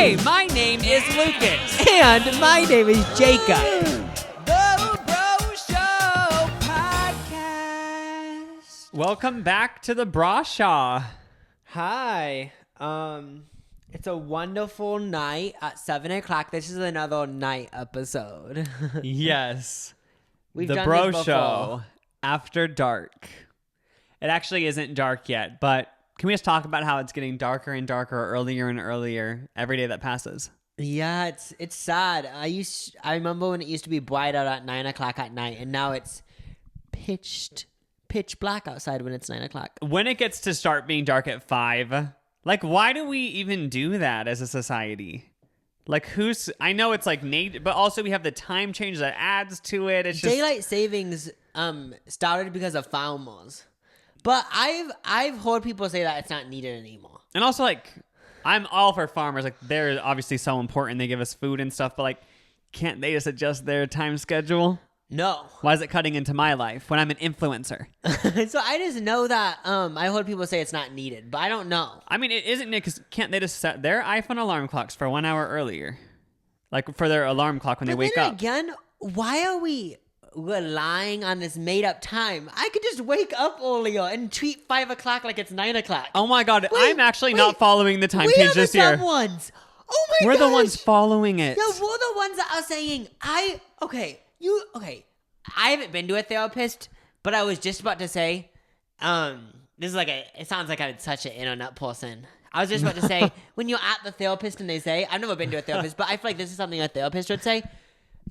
Hey, my name is Lucas. And my name is Jacob. The Bro Show Podcast. Welcome back to the Bra Show. Hi. It's a wonderful night at 7 o'clock. This is another night episode. Yes. We've the done Bro this before. Show After Dark. It actually isn't dark yet, but can we just talk about how it's getting darker and darker, earlier and earlier every day that passes? Yeah, it's sad. I remember when it used to be bright out at 9 o'clock at night, and now it's pitch black outside when it's 9 o'clock. When it gets to start being dark at 5, like, why do we even do that as a society? Like, I know it's like but also we have the time change that adds to it. It's just Daylight savings started because of farmers. But I've heard people say that it's not needed anymore. And also, like, I'm all for farmers. Like, they're obviously so important. They give us food and stuff. But, like, can't they just adjust their time schedule? No. Why is it cutting into my life when I'm an influencer? So I just know that I heard people say it's not needed, but I don't know. I mean, it isn't, because can't they just set their iPhone alarm clocks for 1 hour earlier? Like, for their alarm clock when they wake up. Again, why are we relying on this made-up time? I could just wake up earlier and treat 5 o'clock like it's 9 o'clock. Oh my God, I'm actually not following the time change this year. We're the dumb ones. Oh my We're gosh. the ones following it. Yeah, we're the ones that are saying, I haven't been to a therapist, but I was just about to say, this is like it sounds like I'm such an internet person. I was just about to say, when you're at the therapist and they say, I've never been to a therapist, but I feel like this is something a therapist would say.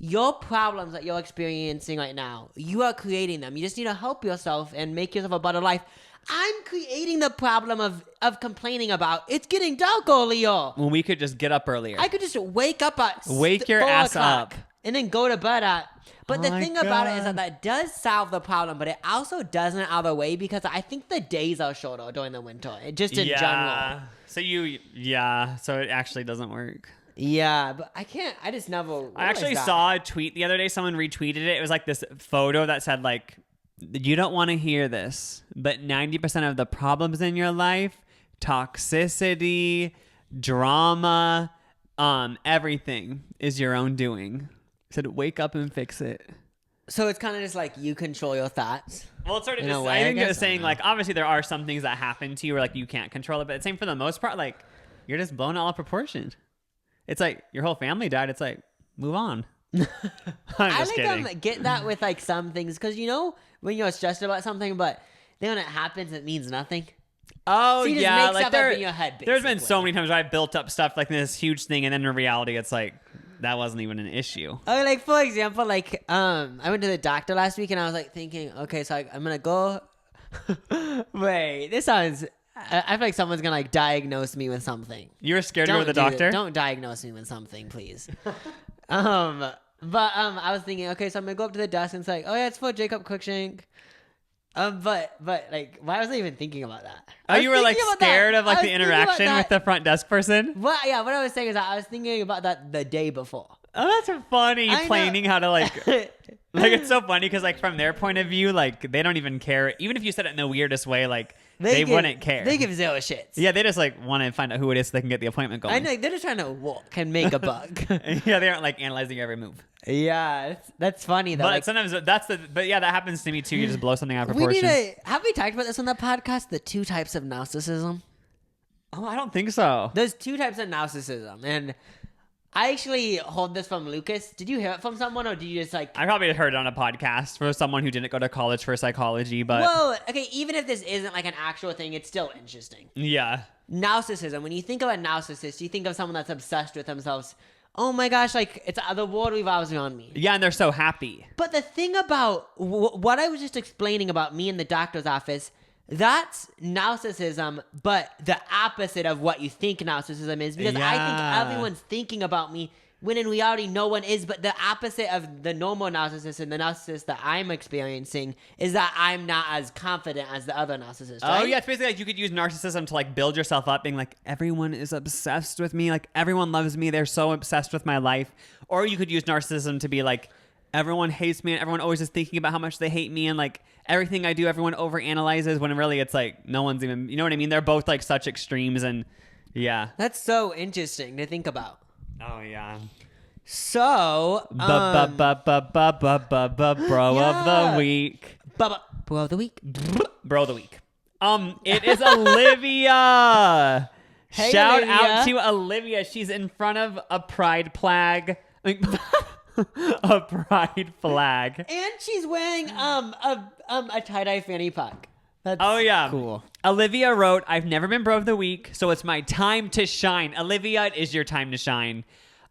Your problems that you're experiencing right now, you are creating them. You just need to help yourself and make yourself a better life. I'm creating the problem of complaining about it's getting dark earlier. Well, we could just get up earlier. I could just wake up at your 4 ass o'clock up. And then go to bed at. But Oh the my thing about it is God. that does solve the problem, but it also doesn't other way because I think the days are shorter during the winter, just in general. So so it actually doesn't work. Yeah, but I can't. I just never. I actually saw a tweet the other day. Someone retweeted it. It was like this photo that said, like, you don't want to hear this, but 90% of the problems in your life, toxicity, drama, everything is your own doing. It said, wake up and fix it. So it's kind of just like you control your thoughts. Well, it's sort of In a just, way, I think I guess. it's saying, like, obviously there are some things that happen to you where, like, you can't control it, but it's same for the most part, like, you're just blown out of proportion. It's like your whole family died. It's like, move on. I'm just kidding. Get that with like some things because when you're stressed about something, but then when it happens, it means nothing. Oh, So you just yeah. make Like stuff up in your head, there's been so basically. many times where I've built up stuff like this huge thing, and then in reality, it's like, that wasn't even an issue. Okay, like for example, like I went to the doctor last week and I was like thinking, okay, so I'm gonna go. Wait, this sounds. I feel like someone's gonna like diagnose me with something. You were scared to go to the doctor? Don't diagnose me with something, please. But I was thinking, okay, so I'm gonna go up to the desk and it's like, oh yeah, it's for Jacob Cruikshank. But like, why was I even thinking about that? Oh, you were like scared of like the interaction with the front desk person? What I was saying is that I was thinking about that the day before. Oh, that's funny. Planning how to like it's so funny because like from their point of view, like they don't even care. Even if you said it in the weirdest way, like they wouldn't care. They give zero shits. Yeah, they just like want to find out who it is so they can get the appointment going. I know they're just trying to walk and make a buck. Yeah, they aren't like analyzing your every move. Yeah, that's funny though. But like, sometimes but yeah, that happens to me too. You just blow something out of proportion. Have we talked about this on the podcast? The 2 types of narcissism. Oh, I don't think so. There's 2 types of narcissism, and I actually hold this from Lucas. Did you hear it from someone, or did you just like? I probably heard it on a podcast for someone who didn't go to college for psychology, but Well, okay, even if this isn't like an actual thing, it's still interesting. yeah. Narcissism. When you think of a narcissist, you think of someone that's obsessed with themselves. Oh my gosh, like it's the world revolves around me. Yeah, and they're so happy. But the thing about what I was just explaining about me in the doctor's office, that's narcissism, but the opposite of what you think narcissism is. Because I think everyone's thinking about me when in reality no one is. But the opposite of the normal narcissist and the narcissist that I'm experiencing is that I'm not as confident as the other narcissist. Right? Oh yeah, it's basically like you could use narcissism to like build yourself up, being like, everyone is obsessed with me, like everyone loves me, they're so obsessed with my life. Or you could use narcissism to be like, everyone hates me and everyone always is thinking about how much they hate me, and like everything I do everyone overanalyzes, when really it's like no one's even, you know what I mean? They're both like such extremes, and Yeah. That's so interesting to think about. Oh, yeah. So, Bro of the week. Bro of the week. Bro of the week. It is Olivia. Hey, Shout Olivia. out to Olivia. She's in front of a pride flag. A pride flag. And she's wearing a tie-dye fanny pack. That's Oh, yeah. cool. Olivia wrote, I've never been bro of the week, so it's my time to shine. Olivia, it is your time to shine.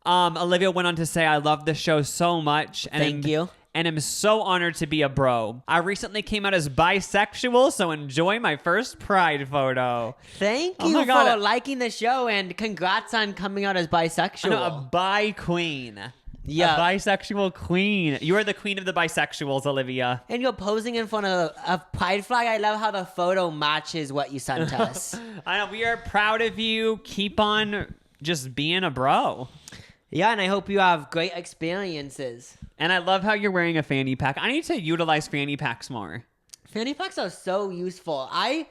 Olivia went on to say, I love the show so much. And Thank you. And I'm so honored to be a bro. I recently came out as bisexual, so enjoy my first pride photo. Thank Oh you my God. for liking the show, and congrats on coming out as bisexual. I know, a bi queen. Yeah. A bisexual queen. You are the queen of the bisexuals, Olivia. And you're posing in front of a pride flag. I love how the photo matches what you sent us. I know, we are proud of you. Keep on just being a bro. Yeah, and I hope you have great experiences. And I love how you're wearing a fanny pack. I need to utilize fanny packs more. Fanny packs are so useful. I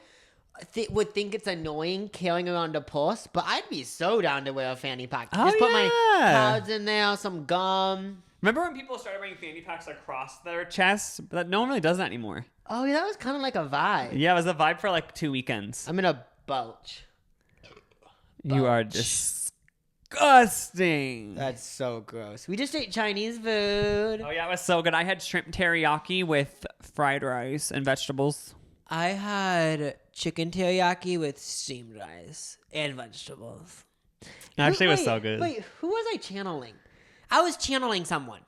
would think it's annoying carrying around a purse, but I'd be so down to wear a fanny pack. Oh, Just put my yeah. cards in there, some gum. Remember when people started wearing fanny packs across their chests? But no one really does that anymore. Oh, yeah, that was kind of like a vibe. Yeah, it was a vibe for like 2 weekends. I'm gonna belch. You are disgusting. That's so gross. We just ate Chinese food. Oh, yeah, it was so good. I had shrimp teriyaki with fried rice and vegetables. I had chicken teriyaki with steamed rice and vegetables. Actually, it was Wait, so good. Wait, who was I channeling? I was channeling someone.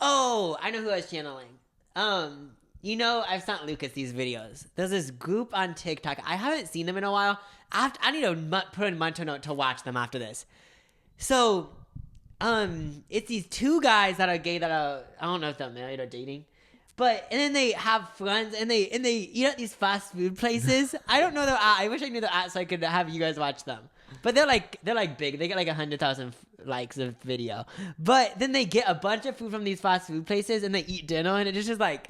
Oh, I know who I was channeling. I've sent Lucas these videos. There's this group on TikTok. I haven't seen them in a while. I need to put in mental note to watch them after this. So, it's these two guys that are gay that are, I don't know if they're married or dating. And then they have friends and they eat at these fast food places. I don't know their at. I wish I knew their at so I could have you guys watch them. But they're like big. They get like 100,000 likes of video. But then they get a bunch of food from these fast food places and they eat dinner and it's just like,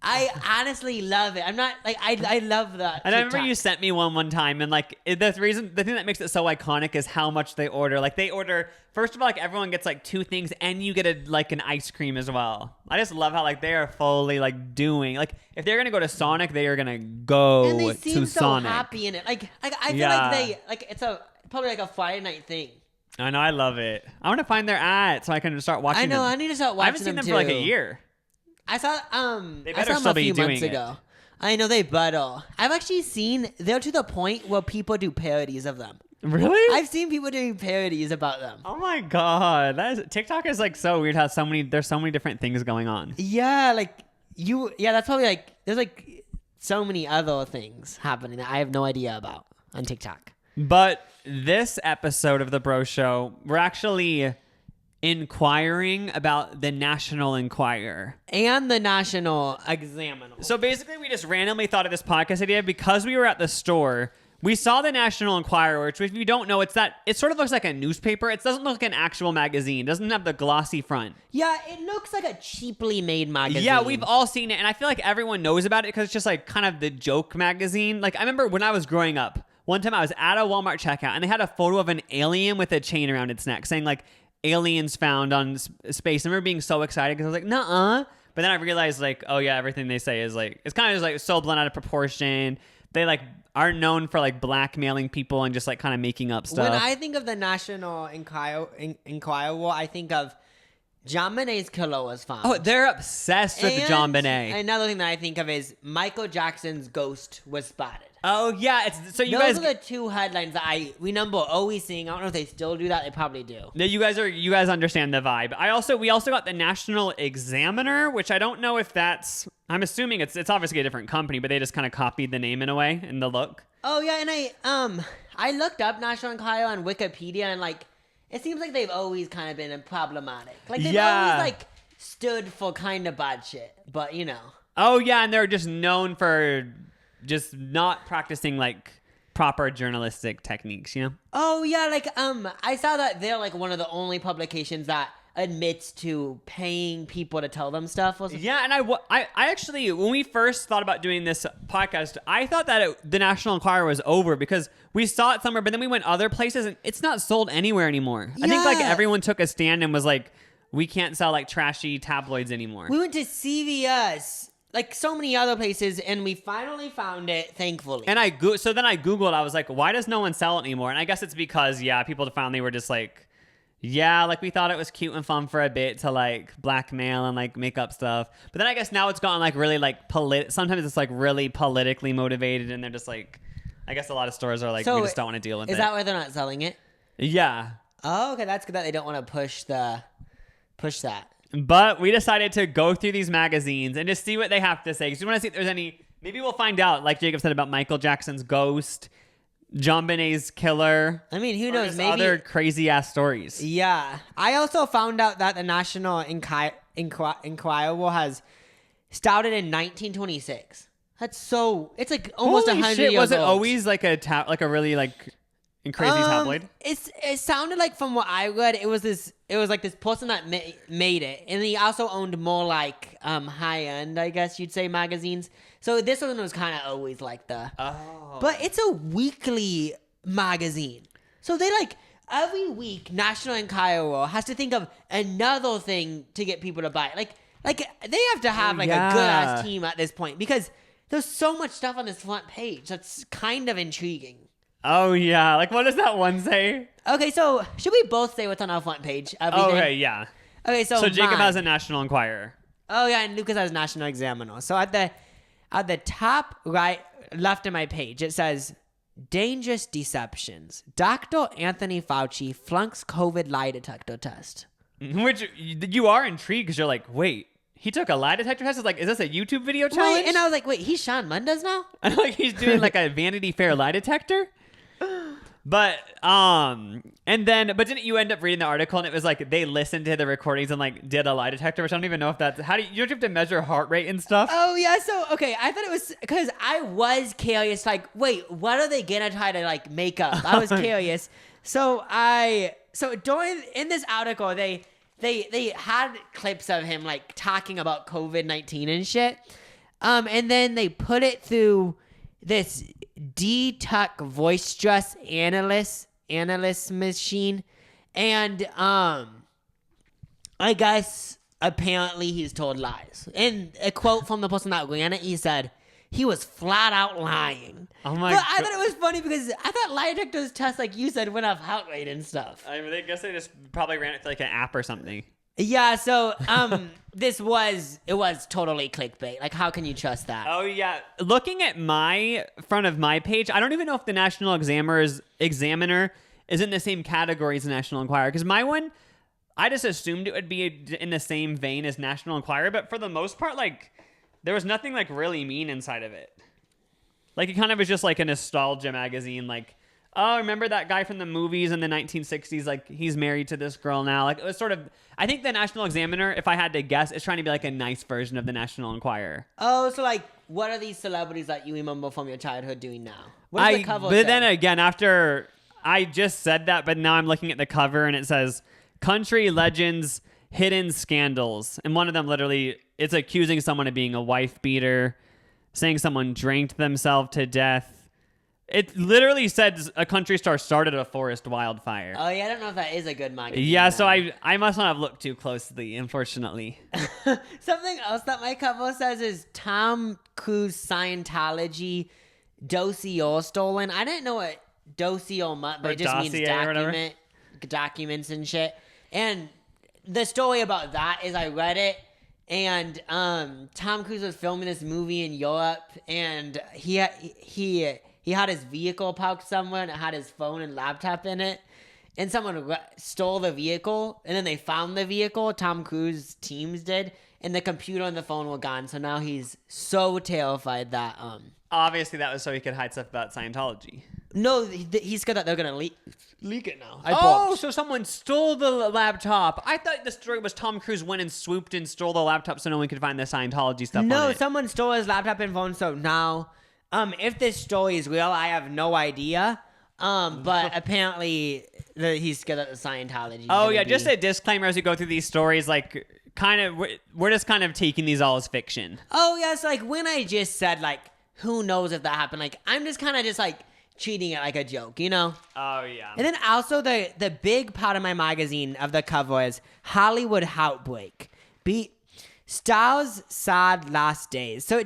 I honestly love it. I'm not like I love that. And I remember you sent me one time, and like the thing that makes it so iconic is how much they order. Like they order, first of all, like everyone gets like 2 things, and you get an ice cream as well. I just love how like they are fully like doing, like if they're gonna go to Sonic, they are gonna go and they seem to so Sonic. happy in it. Like I feel like it's probably like a Friday night thing. I know, I love it. I want to find their ad so I can start watching. I know, them. I need to start watching. I haven't seen them for like a year. I saw They I better saw them still a be few doing months it. ago. I know they better. I've actually seen they're to the point where people do parodies of them. Really? I've seen people doing parodies about them. Oh my god, TikTok is like so weird how there's so many different things going on. Yeah, that's probably like there's like so many other things happening that I have no idea about on TikTok. But this episode of the Bro Show, we're actually inquiring about the National Enquirer And the National Examiner. So basically, we just randomly thought of this podcast idea because we were at the store. We saw the National Enquirer, which if you don't know, it sort of looks like a newspaper. It doesn't look like an actual magazine. It doesn't have the glossy front. Yeah, it looks like a cheaply made magazine. Yeah, we've all seen it, and I feel like everyone knows about it because it's just like kind of the joke magazine. Like I remember when I was growing up, one time I was at a Walmart checkout, and they had a photo of an alien with a chain around its neck saying like, aliens found on space. I remember being so excited because I was like, nuh-uh. But then I realized like, oh yeah, everything they say is like, it's kind of just like so blown out of proportion. They like are known for like blackmailing people and just like kind of making up stuff. When I think of the National Enquirer, I think of John Bonet's killer was found. Oh, they're obsessed with John Bonet. Another thing that I think of is Michael Jackson's ghost was spotted. Oh yeah, Those are the 2 headlines that we remember always seeing. I don't know if they still do that. They probably do. Yeah, you guys understand the vibe. We also got the National Examiner, which I don't know if I'm assuming it's obviously a different company, but they just kind of copied the name in a way and the look. Oh yeah, and I looked up National Enquirer on Wikipedia, and like it seems like they've always kind of been problematic. Like they've always like stood for kind of bad shit, but you know. Oh yeah, and they're just known for just not practicing like proper journalistic techniques, you know? Oh yeah, like I saw that they're like one of the only publications that admits to paying people to tell them stuff. Yeah, and I actually, when we first thought about doing this podcast, I thought that the National Enquirer was over because we saw it somewhere, but then we went other places and it's not sold anywhere anymore. I think like everyone took a stand and was like, we can't sell like trashy tabloids anymore. We went to CVS, like so many other places, and we finally found it, thankfully. And so then I Googled, I was like, why does no one sell it anymore? And I guess it's because, people finally were just like, yeah, like we thought it was cute and fun for a bit to like blackmail and like make up stuff. But then I guess now it's gotten like really like sometimes it's like really politically motivated and they're just like, I guess a lot of stores are like, we just don't want to deal with it. Is that why they're not selling it? Yeah. Oh, okay. That's good that they don't want to push that. But we decided to go through these magazines and just see what they have to say. Because we want to see if there's any, maybe we'll find out, like Jacob said about Michael Jackson's ghost, John Benet's killer. I mean, who knows? Maybe other crazy ass stories. Yeah. I also found out that the National Enquirer has started in 1926. That's so. It's like almost 100 years old. Was it always like a really like crazy tabloid? It sounded like, from what I read, it was like this person that made it, and he also owned more like high end, I guess you'd say, magazines. So this one was kind of always like but it's a weekly magazine. So they like every week National Enquirer has to think of another thing to get people to buy it. Like they have to have a good ass team at this point because there's so much stuff on this front page that's kind of intriguing. Oh yeah, like what does that one say? Okay, so should we both say what's on our front page? Everything? Okay, yeah. Okay, so Jacob has a National Enquirer. Oh yeah, and Lucas has National Examiner. So at the top right left of my page, it says dangerous deceptions. Dr. Anthony Fauci flunks COVID lie detector test. Which you are intrigued because you're like, wait, he took a lie detector test? It's like, is this a YouTube video challenge? Wait, and I was like, wait, he's Shawn Mendes now? And like he's doing like a Vanity Fair lie detector? But didn't you end up reading the article and it was like they listened to the recordings and like did a lie detector, which I don't even know if that's you don't have to measure heart rate and stuff. Oh yeah, so okay, I thought it was because I was curious, like, wait, what are they gonna try to like make up? I was curious. So in this article they had clips of him like talking about COVID-19 and shit. And then they put it through this D-Tuck voice stress analyst machine. And I guess apparently he's told lies. And a quote from the person that ran it, he said, he was flat out lying. Oh my God. I thought it was funny because I thought lie detectors test, like you said, went off heart rate and stuff. I mean, I guess they just probably ran it to like an app or something. Yeah, so it was totally clickbait. Like, how can you trust that? Oh yeah, looking at my front of my page, I don't even know if the National Examiner is in the same category as the National Enquirer, because my one, I just assumed it would be in the same vein as National Enquirer, but for the most part, like there was nothing like really mean inside of it. Like it kind of was just like a nostalgia magazine, like, oh, remember that guy from the movies in the 1960s? Like, he's married to this girl now. Like, it was sort of... I think the National Examiner, if I had to guess, is trying to be like a nice version of the National Enquirer. Oh, so like, what are these celebrities that you remember from your childhood doing now? What does the cover say? But then again, after... I just said that, but now I'm looking at the cover and it says, Country Legends Hidden Scandals. And one of them literally, it's accusing someone of being a wife beater, saying someone drank themselves to death. It literally says a country star started a forest wildfire. Oh, yeah, I don't know if that is a good magazine. Yeah, so I must not have looked too closely, unfortunately. Something else that my cover says is Tom Cruise Scientology dossier stolen. I didn't know what dossier meant, but it just means documents and shit. And the story about that is I read it, and Tom Cruise was filming this movie in Europe, and he had his vehicle parked somewhere and it had his phone and laptop in it. And someone stole the vehicle and then they found the vehicle. Tom Cruise teams did. And the computer and the phone were gone. So now he's so terrified that... Obviously that was so he could hide stuff about Scientology. No, he's scared that they're going to leak it now. So someone stole the laptop. I thought the story was Tom Cruise went and swooped and stole the laptop so no one could find the Scientology stuff on it. No, someone stole his laptop and phone. So now... if this story is real, I have no idea. But apparently he's scared that the Scientology. Oh yeah, just a disclaimer as we go through these stories, like we're just kind of taking these all as fiction. Oh yes, like when I just said like, who knows if that happened? Like I'm just kind of just like treating it like a joke, you know? Oh yeah. And then also the big part of my magazine of the cover is Hollywood Heartbreak. Stars sad last days. So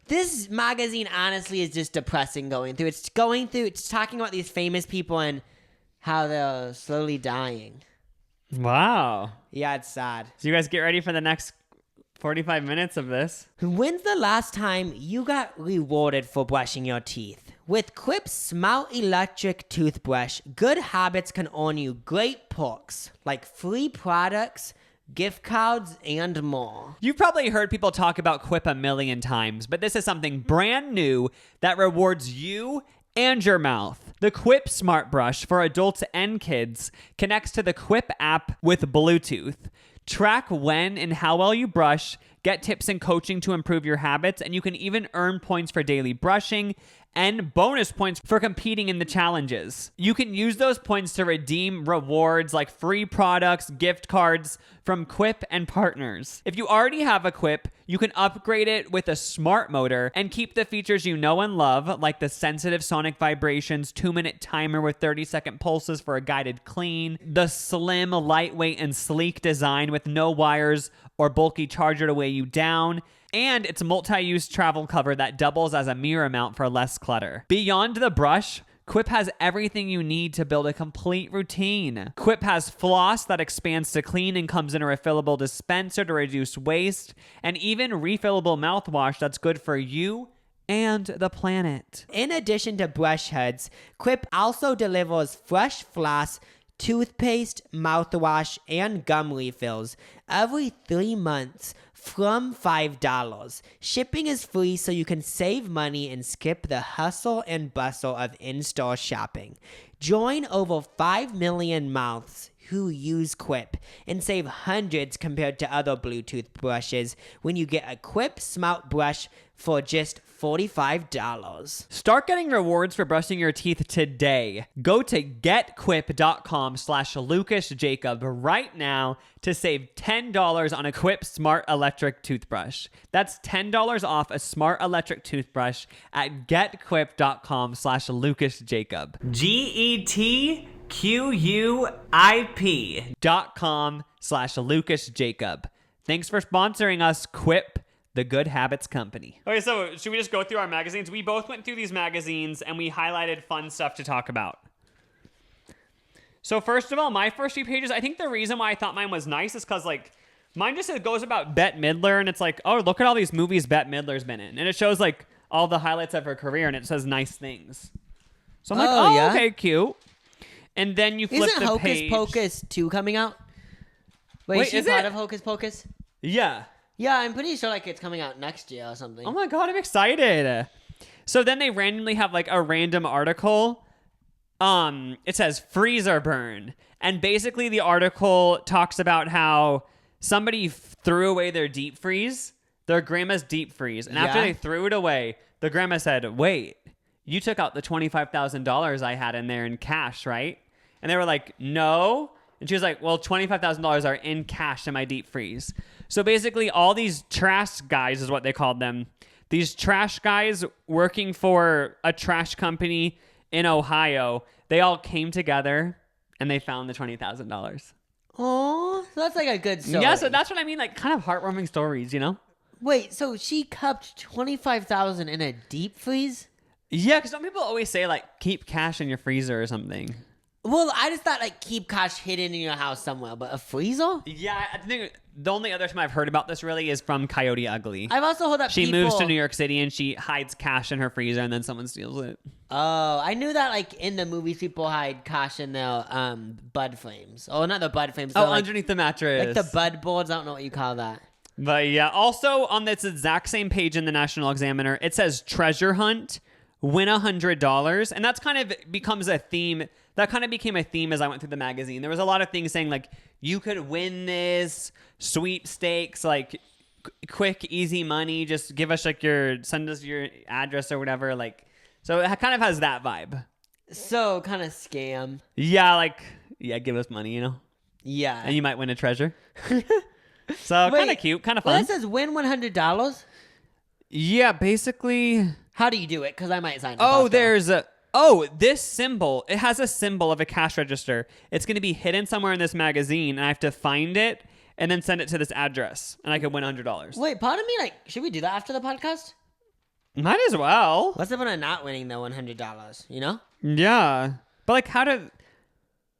this magazine honestly is just depressing going through. It's talking about these famous people and how they're slowly dying. Wow. Yeah, it's sad. So you guys get ready for the next 45 minutes of this. When's the last time you got rewarded for brushing your teeth? With Quip's Smart Electric Toothbrush, good habits can earn you great perks like free products, gift cards, and more. You've probably heard people talk about Quip a million times, but this is something brand new that rewards you and your mouth. The Quip Smart Brush for adults and kids connects to the Quip app with Bluetooth. Track when and how well you brush, get tips and coaching to improve your habits, and you can even earn points for daily brushing and bonus points for competing in the challenges. You can use those points to redeem rewards like free products, gift cards from Quip and partners. If you already have a Quip, you can upgrade it with a smart motor and keep the features you know and love, like the sensitive sonic vibrations, 2-minute timer with 30-second pulses for a guided clean, the slim, lightweight, and sleek design with no wires or bulky charger to weigh you down, and it's a multi-use travel cover that doubles as a mirror mount for less clutter. Beyond the brush, Quip has everything you need to build a complete routine. Quip has floss that expands to clean and comes in a refillable dispenser to reduce waste, and even refillable mouthwash that's good for you and the planet. In addition to brush heads, Quip also delivers fresh floss, toothpaste, mouthwash, and gum refills every 3 months from $5. Shipping is free so you can save money and skip the hustle and bustle of in-store shopping. Join over 5 million mouths who use Quip and save hundreds compared to other Bluetooth brushes when you get a Quip Smart Brush for just $45. Start getting rewards for brushing your teeth today. Go to getquip.com/LucasJacob right now to save $10 on a Quip Smart Electric Toothbrush. That's $10 off a Smart Electric Toothbrush at getquip.com/LucasJacob. GetQuip.com/LucasJacob. Thanks for sponsoring us, Quip, the Good Habits Company. Okay, so should we just go through our magazines? We both went through these magazines and we highlighted fun stuff to talk about. So first of all, my first few pages, I think the reason why I thought mine was nice is because like mine just goes about Bette Midler and it's like, oh, look at all these movies Bette Midler's been in. And it shows like all the highlights of her career and it says nice things. So I'm like, oh yeah? Okay, cute. And then you flip the page. Isn't Hocus Pocus 2 coming out? Wait, is she part of Hocus Pocus? Yeah. Yeah, I'm pretty sure like it's coming out next year or something. Oh my god, I'm excited. So then they randomly have like a random article. It says freezer burn. And basically the article talks about how somebody threw away their deep freeze, their grandma's deep freeze. And after they threw it away, the grandma said, wait, you took out the $25,000 I had in there in cash, right? And they were like, no. And she was like, well, $25,000 are in cash in my deep freeze. So basically all these trash guys is what they called them. These trash guys working for a trash company in Ohio, they all came together and they found the $20,000. Oh, so that's like a good story. Yeah, so that's what I mean, like kind of heartwarming stories, you know? Wait, so she kept $25,000 in a deep freeze? Yeah, because some people always say like keep cash in your freezer or something. Well, I just thought like keep cash hidden in your house somewhere, but a freezer? Yeah, I think the only other time I've heard about this really is from Coyote Ugly. I've also heard that she moves to New York City and she hides cash in her freezer and then someone steals it. Oh, I knew that like in the movies people hide cash in their bud frames. Oh, not the bud frames. Oh, underneath the mattress. Like the bud boards. I don't know what you call that. But yeah, also on this exact same page in the National Examiner, it says treasure hunt, win $100. And that's kind of becomes a theme. That kind of became a theme as I went through the magazine. There was a lot of things saying like, you could win this sweepstakes, like quick, easy money. Just give us like send us your address or whatever. Like, so it kind of has that vibe. So kind of scam. Yeah, like, yeah, give us money, you know? Yeah. And you might win a treasure. So kind of cute, kind of fun. Well, it says win $100. Yeah, basically. How do you do it? Because I might sign up. Oh, there's a. Oh, this symbol. It has a symbol of a cash register. It's going to be hidden somewhere in this magazine, and I have to find it and then send it to this address, and I could win $100. Wait, pardon me. Like, should we do that after the podcast? Might as well. What's the point of not winning the $100? You know? Yeah, but like, how to?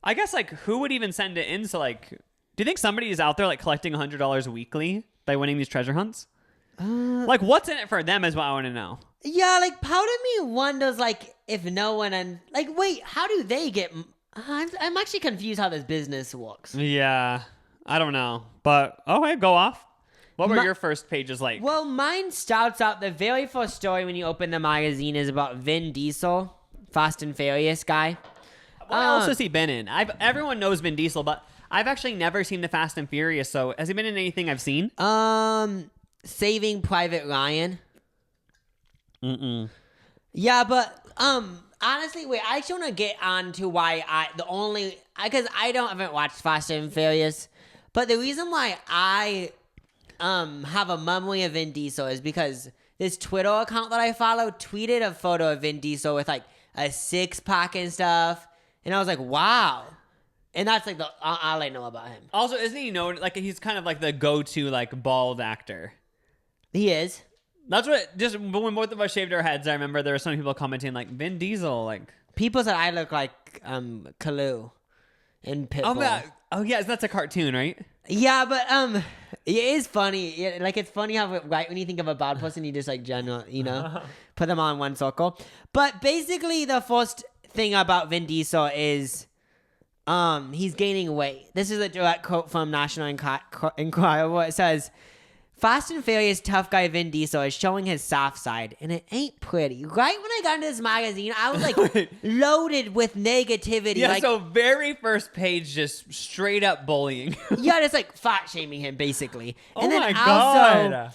I guess like, who would even send it in? So like, do you think somebody is out there like collecting $100 weekly by winning these treasure hunts? Like, what's in it for them is what I want to know. Yeah, like, part of me wonders, like, if no one and like, wait, how do they get? I'm actually confused how this business works. Yeah, I don't know, but okay, go off. What were your first pages like? Well, mine starts out, the very first story when you open the magazine is about Vin Diesel, Fast and Furious guy. What else has he been in? Everyone knows Vin Diesel, but I've actually never seen the Fast and Furious. So has he been in anything I've seen? Saving Private Ryan. Mm-mm. Yeah, but honestly, wait, I actually want to get on to why because I haven't watched Fast and Furious, but the reason why I have a memory of Vin Diesel is because this Twitter account that I follow tweeted a photo of Vin Diesel with like a 6-pack and stuff, and I was like, wow. And that's like all I know about him. Also, isn't he known like he's kind of like the go-to like bald actor? He is. That's what. Just when both of us shaved our heads, I remember there were some people commenting like Vin Diesel, like people said I look like Kalu in Pitbull. Oh yeah, that's a cartoon, right? Yeah, but it is funny. Like, it's funny how right when you think of a bald person, you just like put them on one circle. But basically, the first thing about Vin Diesel is he's gaining weight. This is a direct quote from National Enquirer where it says, Fast and Furious tough guy Vin Diesel is showing his soft side, and it ain't pretty. Right when I got into this magazine, I was like loaded with negativity. Yeah, like, so very first page, just straight up bullying. yeah, just like fat shaming him basically. Oh and then my God.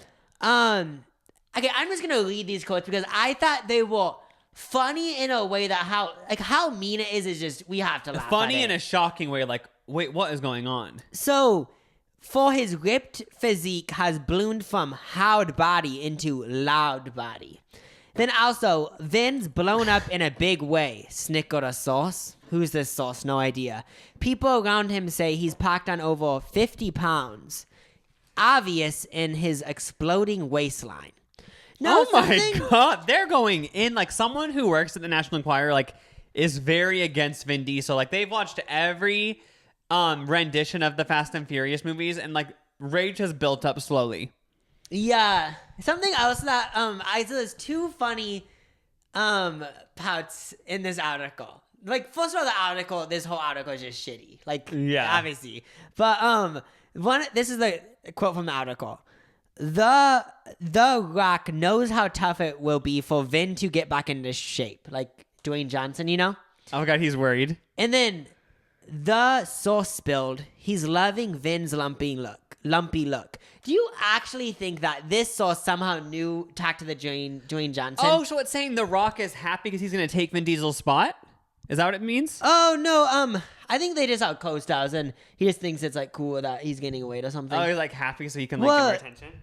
Okay, I'm just gonna read these quotes because I thought they were funny in a way that how mean it is just we have to laugh. Funny at in it. a shocking way, like, wait, what is going on? So, for his ripped physique has bloomed from hard body into loud body. Then also, Vin's blown up in a big way. Snickered a sauce. Who's this sauce? No idea. People around him say he's packed on over 50 pounds. Obvious in his exploding waistline. No, oh my God. They're going in. Like, someone who works at the National Enquirer, like, is very against Vin Diesel. Like, they've watched every rendition of the Fast and Furious movies, and like rage has built up slowly. Yeah. Something else that I saw there's two funny parts in this article. Like, first of all, this whole article is just shitty. Like, yeah, obviously. But this is the quote from the article. The Rock knows how tough it will be for Vin to get back into shape. Like Dwayne Johnson, you know? Oh God, he's worried. And then the sauce spilled. He's loving Vin's lumpy look. Do you actually think that this sauce somehow knew talked to the Dwayne Johnson? Oh, so it's saying The Rock is happy because he's going to take Vin Diesel's spot? Is that what it means? Oh, no. I think they just have co-stars and he just thinks it's like cool that he's gaining weight or something. Oh, he's like happy so he can like get more attention?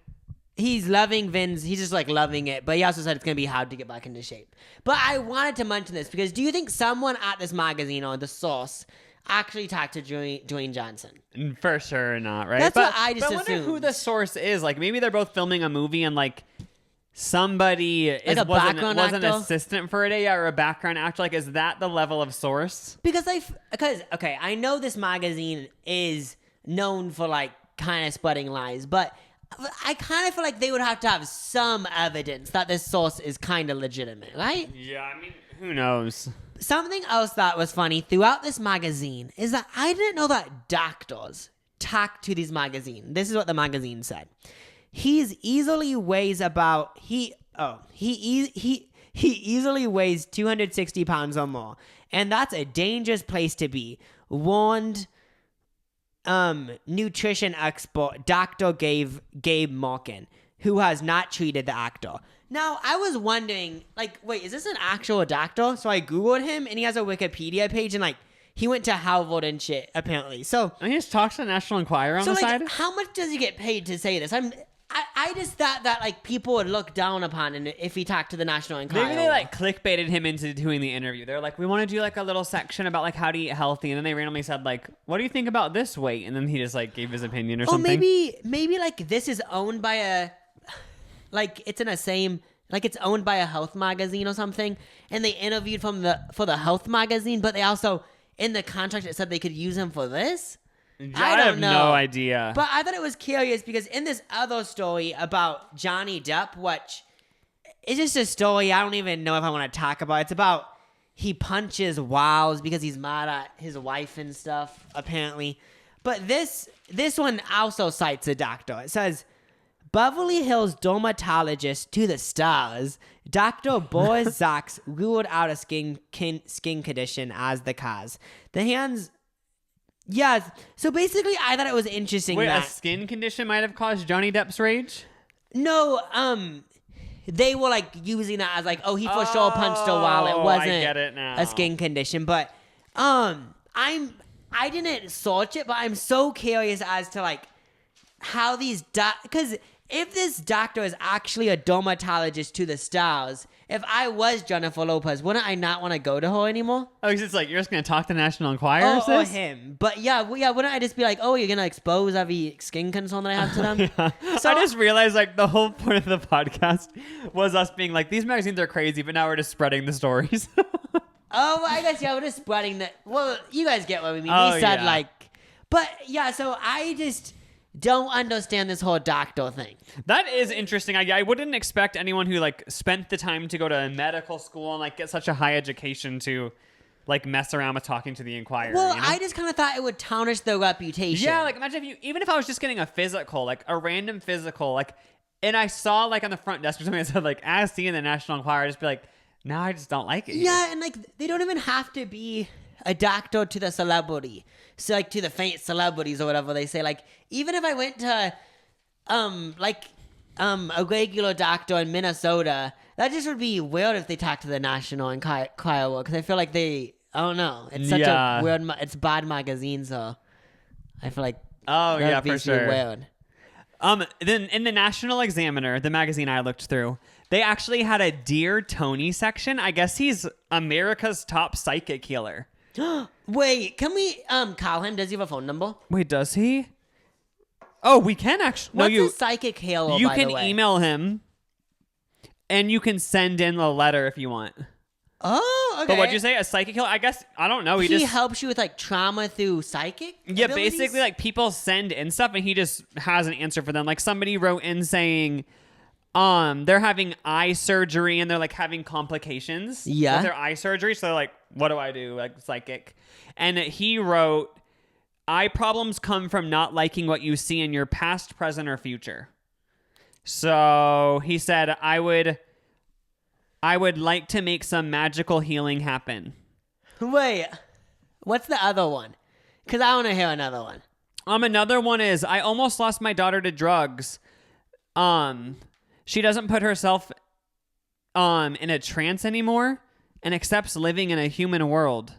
He's loving Vin's. He's just like loving it. But he also said it's going to be hard to get back into shape. But I wanted to mention this because do you think someone at this magazine or the source actually talked to Dwayne Johnson? For sure not, right? That's what I just assumed. I wonder who the source is. Like, maybe they're both filming a movie and like somebody was an assistant for a day or a background actor. Like, is that the level of source? Because I know this magazine is known for like kind of spreading lies, but I kind of feel like they would have to have some evidence that this source is kind of legitimate, right? Yeah, I mean, who knows? Something else that was funny throughout this magazine is that I didn't know that doctors talk to these magazines. This is what the magazine said. He easily weighs 260 pounds or more, and that's a dangerous place to be, warned nutrition expert Dr. Gabe Markin, who has not treated the actor. Now, I was wondering, like, wait, is this an actual doctor? So I Googled him, and he has a Wikipedia page, and, like, he went to Harvard and shit, apparently. So, And he just talks to the National Enquirer on the like, side. how much does he get paid to say this? I just thought that, like, people would look down upon him if he talked to the National Enquirer. Maybe they, like, clickbaited him into doing the interview. They're like, we want to do, like, a little section about, like, how to eat healthy. And then they randomly said, like, what do you think about this weight? And then he just, like, gave his opinion or something. Maybe, like, this is owned by a, like, it's in a same... Like, it's owned by a health magazine or something, and they interviewed for the health magazine, but they also, in the contract, it said they could use him for this. I don't know. No idea. But I thought it was curious because in this other story about Johnny Depp, which is just a story I don't even know if I want to talk about. It's about he punches wows because he's mad at his wife and stuff, apparently. But this one also cites a doctor. It says... Beverly Hills dermatologist to the stars, Dr. Boris Zaks ruled out a skin condition as the cause. The hands... Yeah, so basically I thought it was interesting Wait, that... a skin condition might have caused Johnny Depp's rage? No, they were like using that as like, oh, he for sure punched a while. It wasn't I get it now. a skin condition. But I didn't search it, but I'm so curious as to like how these... Because... If this doctor is actually a dermatologist to the stars, if I was Jennifer Lopez, wouldn't I not want to go to her anymore? Oh, because it's like, you're just going to talk to National Enquirer? Or him. But yeah, wouldn't I just be like, oh, you're going to expose every skin concern that I have to them? Yeah. So I just realized like the whole point of the podcast was us being like, these magazines are crazy, but now we're just spreading the stories. Oh, I guess, yeah, we're just spreading the... Well, you guys get what we mean. Oh, We said yeah. like... But yeah, so I just... don't understand this whole doctor thing. That is interesting. I wouldn't expect anyone who like spent the time to go to medical school and like get such a high education to like mess around with talking to the Enquirer. Well, you know? I just kind of thought it would tarnish their reputation. Yeah, like imagine even if I was just getting a physical, like a random physical, like, and I saw like on the front desk or something that said like as seen in the National Enquirer, I'd just be like, no, I just don't like it. Yeah, and like they don't even have to be a doctor to the celebrity. So like to the faint celebrities or whatever they say. Like even if I went to a regular doctor in Minnesota, that just would be weird if they talked to the National Enquirer because I feel like I don't know. It's such a weird. It's bad magazine, so I feel like yeah, for sure. Weird. Then in the National Examiner, the magazine I looked through, they actually had a Dear Tony section. I guess he's America's top psychic healer. Wait, can we call him? Does he have a phone number? Wait, does he? Oh, we can actually. What's a psychic healer? You by can the way? email him, and you can send in a letter if you want. Oh, okay. But what'd you say? A psychic healer? I guess I don't know. He just helps you with like trauma through psychic. Yeah, abilities? basically like people send in stuff, and he just has an answer for them. Like somebody wrote in saying, they're having eye surgery and they're like having complications with their eye surgery. So they're like, what do I do? Like psychic. And he wrote, eye problems come from not liking what you see in your past, present, or future. So he said, I would like to make some magical healing happen. Wait, what's the other one? Because I want to hear another one. Another one is, I almost lost my daughter to drugs. She doesn't put herself in a trance anymore and accepts living in a human world.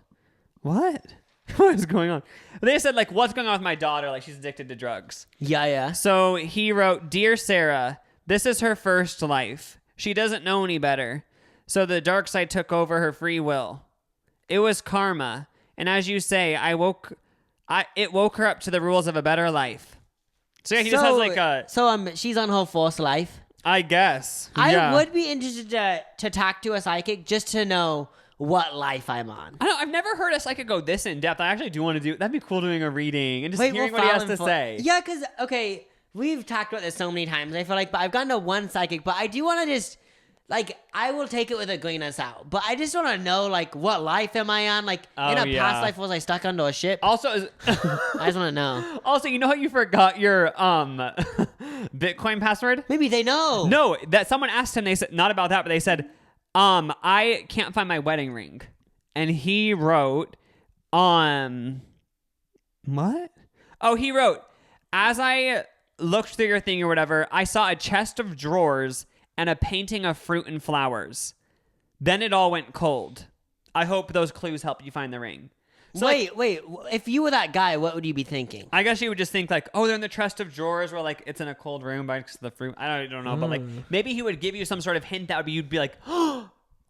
What? What is going on? They said, like, what's going on with my daughter? Like, she's addicted to drugs. Yeah. So he wrote, Dear Sarah, this is her first life. She doesn't know any better. So the dark side took over her free will. It was karma. And as you say, it woke her up to the rules of a better life. So yeah, he just has like a... So she's on her first life? I guess. I would be interested to talk to a psychic just to know what life I'm on. I don't know, I've never heard a psychic go this in depth. I actually do want to do... That'd be cool doing a reading and just hearing what he has to say. Yeah, because, okay, we've talked about this so many times, I feel like, but I've gone to one psychic, but I do want to just... Like, I will take it with a grain of salt, but I just want to know, like, what life am I on? Like, in a past life, was I stuck under a ship? Also, I just want to know. Also, you know how you forgot your Bitcoin password? Maybe they know. No, that someone asked him. They said not about that, but they said, I can't find my wedding ring, and he wrote, what? Oh, he wrote, as I looked through your thing or whatever, I saw a chest of drawers. and a painting of fruit and flowers. Then it all went cold. I hope those clues help you find the ring. So wait. If you were that guy, what would you be thinking? I guess you would just think like, oh, they're in the chest of drawers where like it's in a cold room by the fruit. I don't know, but like maybe he would give you some sort of hint that would be you'd be like,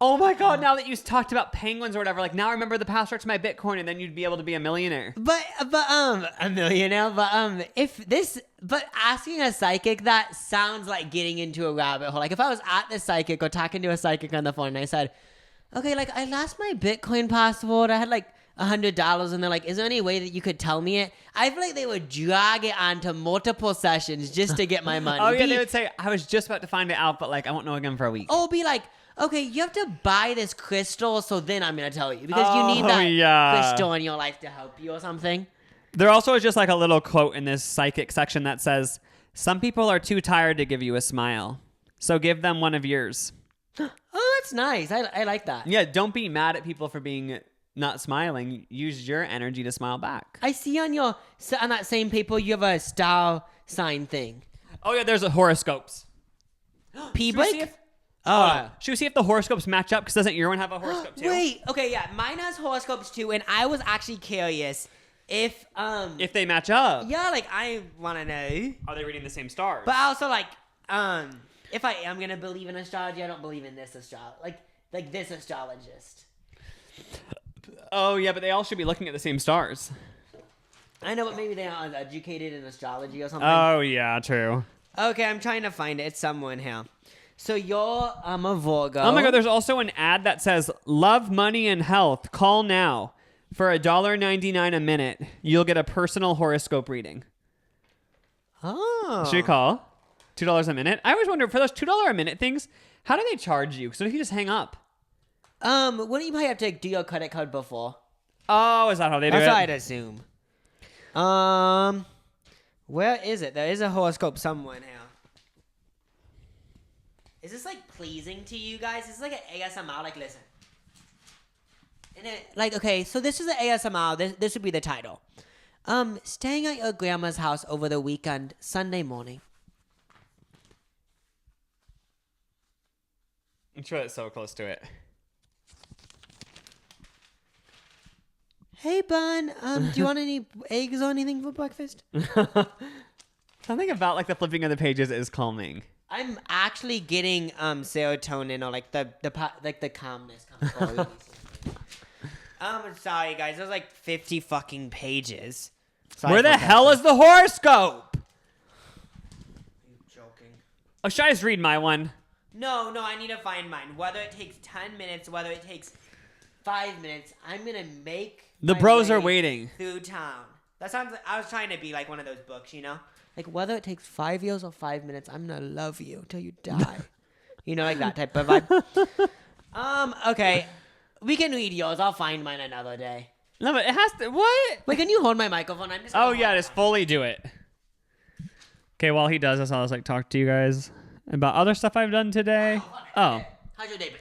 oh my God, now that you talked about penguins or whatever, like now I remember the password to my Bitcoin, and then you'd be able to be a millionaire. But a millionaire. But asking a psychic, that sounds like getting into a rabbit hole. Like if I was at the psychic or talking to a psychic on the phone and I said, okay, like I lost my Bitcoin password. I had like $100, and they're like, is there any way that you could tell me it? I feel like they would drag it onto multiple sessions just to get my money. Oh yeah, they would say, I was just about to find it out, but like I won't know again for a week. Oh, be like, okay, you have to buy this crystal, so then I'm going to tell you. Because you need that crystal in your life to help you or something. There also is just like a little quote in this psychic section that says, some people are too tired to give you a smile, so give them one of yours. Oh, that's nice. I like that. Yeah, don't be mad at people for being not smiling. Use your energy to smile back. I see on that same paper you have a star sign thing. Oh yeah, there's a horoscopes. P-Break? Should we see if the horoscopes match up? Because doesn't your one have a horoscope too? Wait, okay, yeah, mine has horoscopes too, and I was actually curious if they match up. Yeah, like I want to know. Are they reading the same stars? But also like if I am gonna believe in astrology, I don't believe in this like this astrologist. Oh yeah, but they all should be looking at the same stars. I know, but maybe they aren't educated in astrology or something. Oh yeah, true. Okay, I'm trying to find it. It's somewhere in here. So you're a Virgo. Oh my God, there's also an ad that says, love, money, and health. Call now. For $1.99 a minute, you'll get a personal horoscope reading. Oh. Should we call? $2 a minute? I always wonder, for those $2 a minute things, how do they charge you? So if you just hang up? Wouldn't you probably have to do your credit card before? Oh, is that how they do it? That's what I'd assume. Where is it? There is a horoscope somewhere in here. Is this like pleasing to you guys? This is like an ASMR. Like, listen. And it, like, okay, so this is an ASMR. This would be the title. Staying at your grandma's house over the weekend, Sunday morning. I'm sure it's so close to it. Hey, Bun. Do you want any eggs or anything for breakfast? Something about like the flipping of the pages is calming. I'm actually getting serotonin or like the calmness comes forward. I'm sorry, guys. There's like 50 fucking pages. Sorry. Where the hell is the horoscope? Are you joking? Oh, should I just read my one? No, I need to find mine. Whether it takes 10 minutes, whether it takes 5 minutes, I'm gonna make the bros are waiting through town. That sounds like I was trying to be like one of those books, you know? Like, whether it takes 5 years or 5 minutes, I'm gonna love you till you die. You know, like that type of vibe. Okay. We can read yours. I'll find mine another day. No, but it has to. What? Wait, can you hold my microphone? I'm just. Oh yeah, just fully do it. Okay, while he does this, I'll just like talk to you guys about other stuff I've done today. Oh. How's your day been?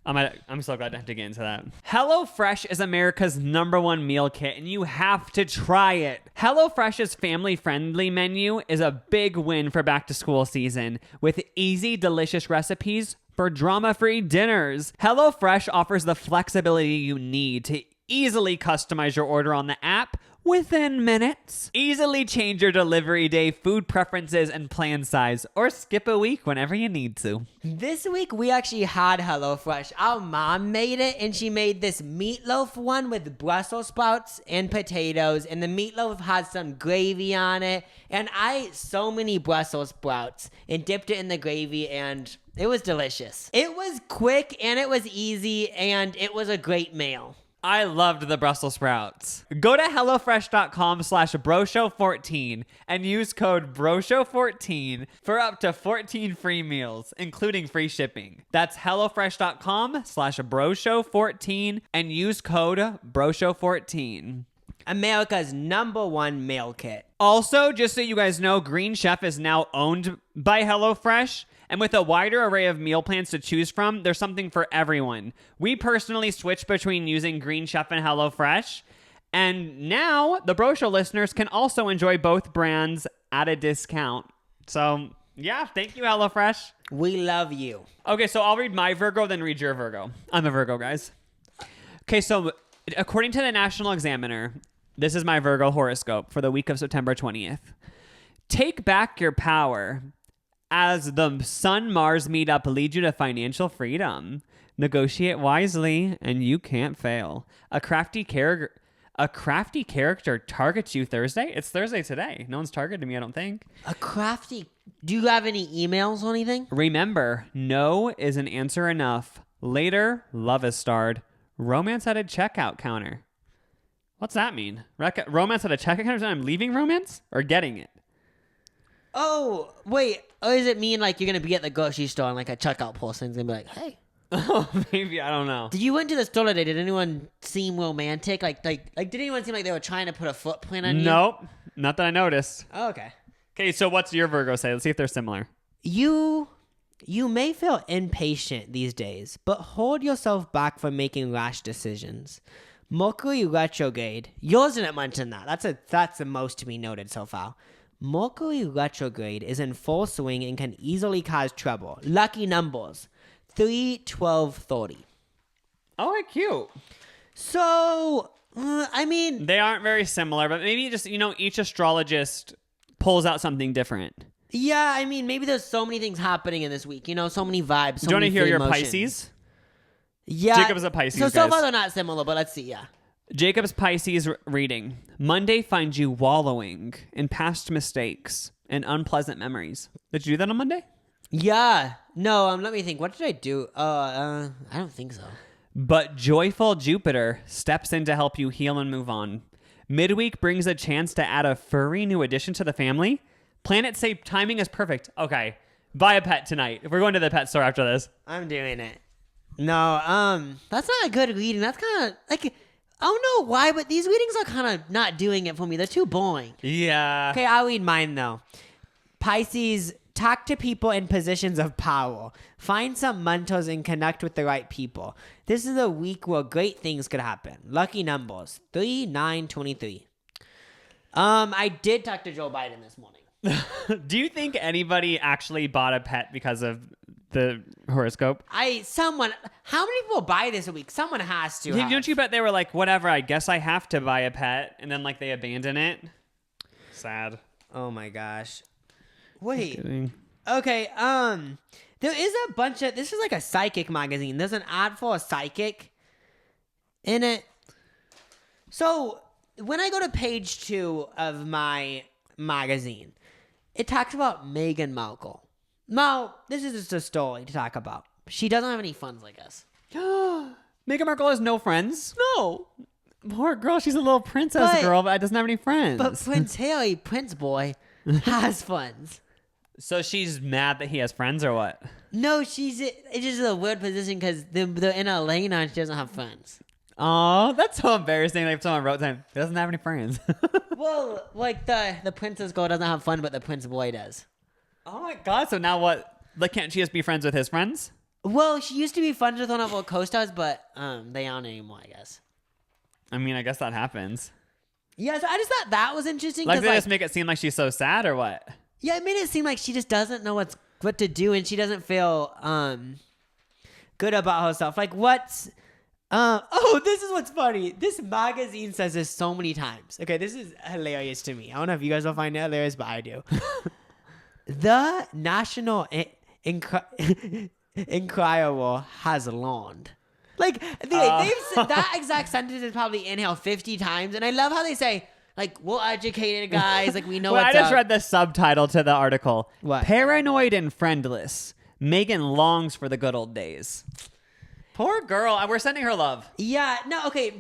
I'm so glad to have to get into that. HelloFresh is America's #1 meal kit, and you have to try it. HelloFresh's family-friendly menu is a big win for back-to-school season, with easy, delicious recipes for drama-free dinners. HelloFresh offers the flexibility you need to easily customize your order on the app within minutes. Easily change your delivery day, food preferences, and plan size, or skip a week whenever you need to. This week, we actually had HelloFresh. Our mom made it, and she made this meatloaf one with Brussels sprouts and potatoes, and the meatloaf had some gravy on it, and I ate so many Brussels sprouts and dipped it in the gravy, and it was delicious. It was quick, and it was easy, and it was a great meal. I loved the Brussels sprouts. Go to HelloFresh.com/broshow14 and use code BROSHOW14 for up to 14 free meals, including free shipping. That's HelloFresh.com/broshow14 and use code BROSHOW14. America's #1 meal kit. Also, just so you guys know, Green Chef is now owned by HelloFresh. And with a wider array of meal plans to choose from, there's something for everyone. We personally switched between using Green Chef and HelloFresh. And now the Bro Show listeners can also enjoy both brands at a discount. So Yeah, thank you, HelloFresh. We love you. Okay, so I'll read my Virgo, then read your Virgo. I'm a Virgo, guys. Okay, so according to the National Examiner, this is my Virgo horoscope for the week of September 20th. Take back your power as the Sun-Mars meetup leads you to financial freedom. Negotiate wisely, and you can't fail. A crafty character targets you Thursday. It's Thursday today. No one's targeted me, I don't think. Do you have any emails or anything? Remember, no is an answer enough. Later, love is starred. Romance at a checkout counter. What's that mean? Romance at a checkout counter? I'm leaving romance or getting it? Oh, wait. Or does it mean like you're going to be at the grocery store and like a checkout person's going to be like, hey. Oh, maybe. I don't know. Did you went to the store today? Did anyone seem romantic? Like, did anyone seem like they were trying to put a footprint on you? Nope. Not that I noticed. Oh, okay. Okay, so what's your Virgo say? Let's see if they're similar. You may feel impatient these days, but hold yourself back from making rash decisions. Mercury retrograde. Yours didn't mention that. That's the most to be noted so far. Mercury retrograde is in full swing and can easily cause trouble. Lucky numbers: 3, 12, 30. Oh, cute. So, I mean, they aren't very similar, but maybe just, each astrologist pulls out something different. Yeah, I mean, maybe there's so many things happening in this week. So many vibes. Do you want to hear your Pisces? Yeah. Jacob's a Pisces, So far they're not similar, but let's see, yeah. Jacob's Pisces reading. Monday finds you wallowing in past mistakes and unpleasant memories. Did you do that on Monday? Yeah. No, let me think. What did I do? I don't think so. But joyful Jupiter steps in to help you heal and move on. Midweek brings a chance to add a furry new addition to the family. Planets say timing is perfect. Okay, buy a pet tonight. We're going to the pet store after this. I'm doing it. No, that's not a good reading. That's kind of like, I don't know why, but these readings are kind of not doing it for me. They're too boring. Yeah. Okay, I'll read mine though. Pisces, talk to people in positions of power. Find some mentors and connect with the right people. This is a week where great things could happen. Lucky numbers: 3, 9, 23. I did talk to Joe Biden this morning. Do you think anybody actually bought a pet because of the horoscope? How many people buy this a week? Someone has to. Don't you bet they were like, whatever, I guess I have to buy a pet, and then like they abandon it? Sad. Oh my gosh. Wait. Okay, there is a bunch of, this is like a psychic magazine. There's an ad for a psychic in it. So when I go to page 2 of my magazine, it talks about Meghan Markle. Now, this is just a story to talk about. She doesn't have any friends, I guess. Meghan Markle has no friends? No. Poor girl, she's a little princess girl, but doesn't have any friends. But Prince Harry, Prince Boy, has friends. So she's mad that he has friends or what? No, it's just a weird position because they're in LA now and she doesn't have friends. Oh, that's so embarrassing. Like if someone wrote to him, he doesn't have any friends. Well, like the princess girl doesn't have fun, but the prince boy does. Oh my god! So now what? Like, can't she just be friends with his friends? Well, she used to be friends with one of her co-stars, but they aren't anymore, I guess. I mean, I guess that happens. Yeah, so I just thought that was interesting. Like, they just make it seem like she's so sad or what? Yeah, it made it seem like she just doesn't know what to do, and she doesn't feel good about herself. Like, what's this is what's funny. This magazine says this so many times. Okay, this is hilarious to me. I don't know if you guys will find it hilarious, but I do. The National Enquirer has launched. Like, they've said that exact sentence is probably inhaled 50 times, and I love how they say, like, we're educated guys, like, we know what's up. I just read the subtitle to the article. What? Paranoid and friendless. Meghan longs for the good old days. Poor girl. We're sending her love. Yeah, no, okay.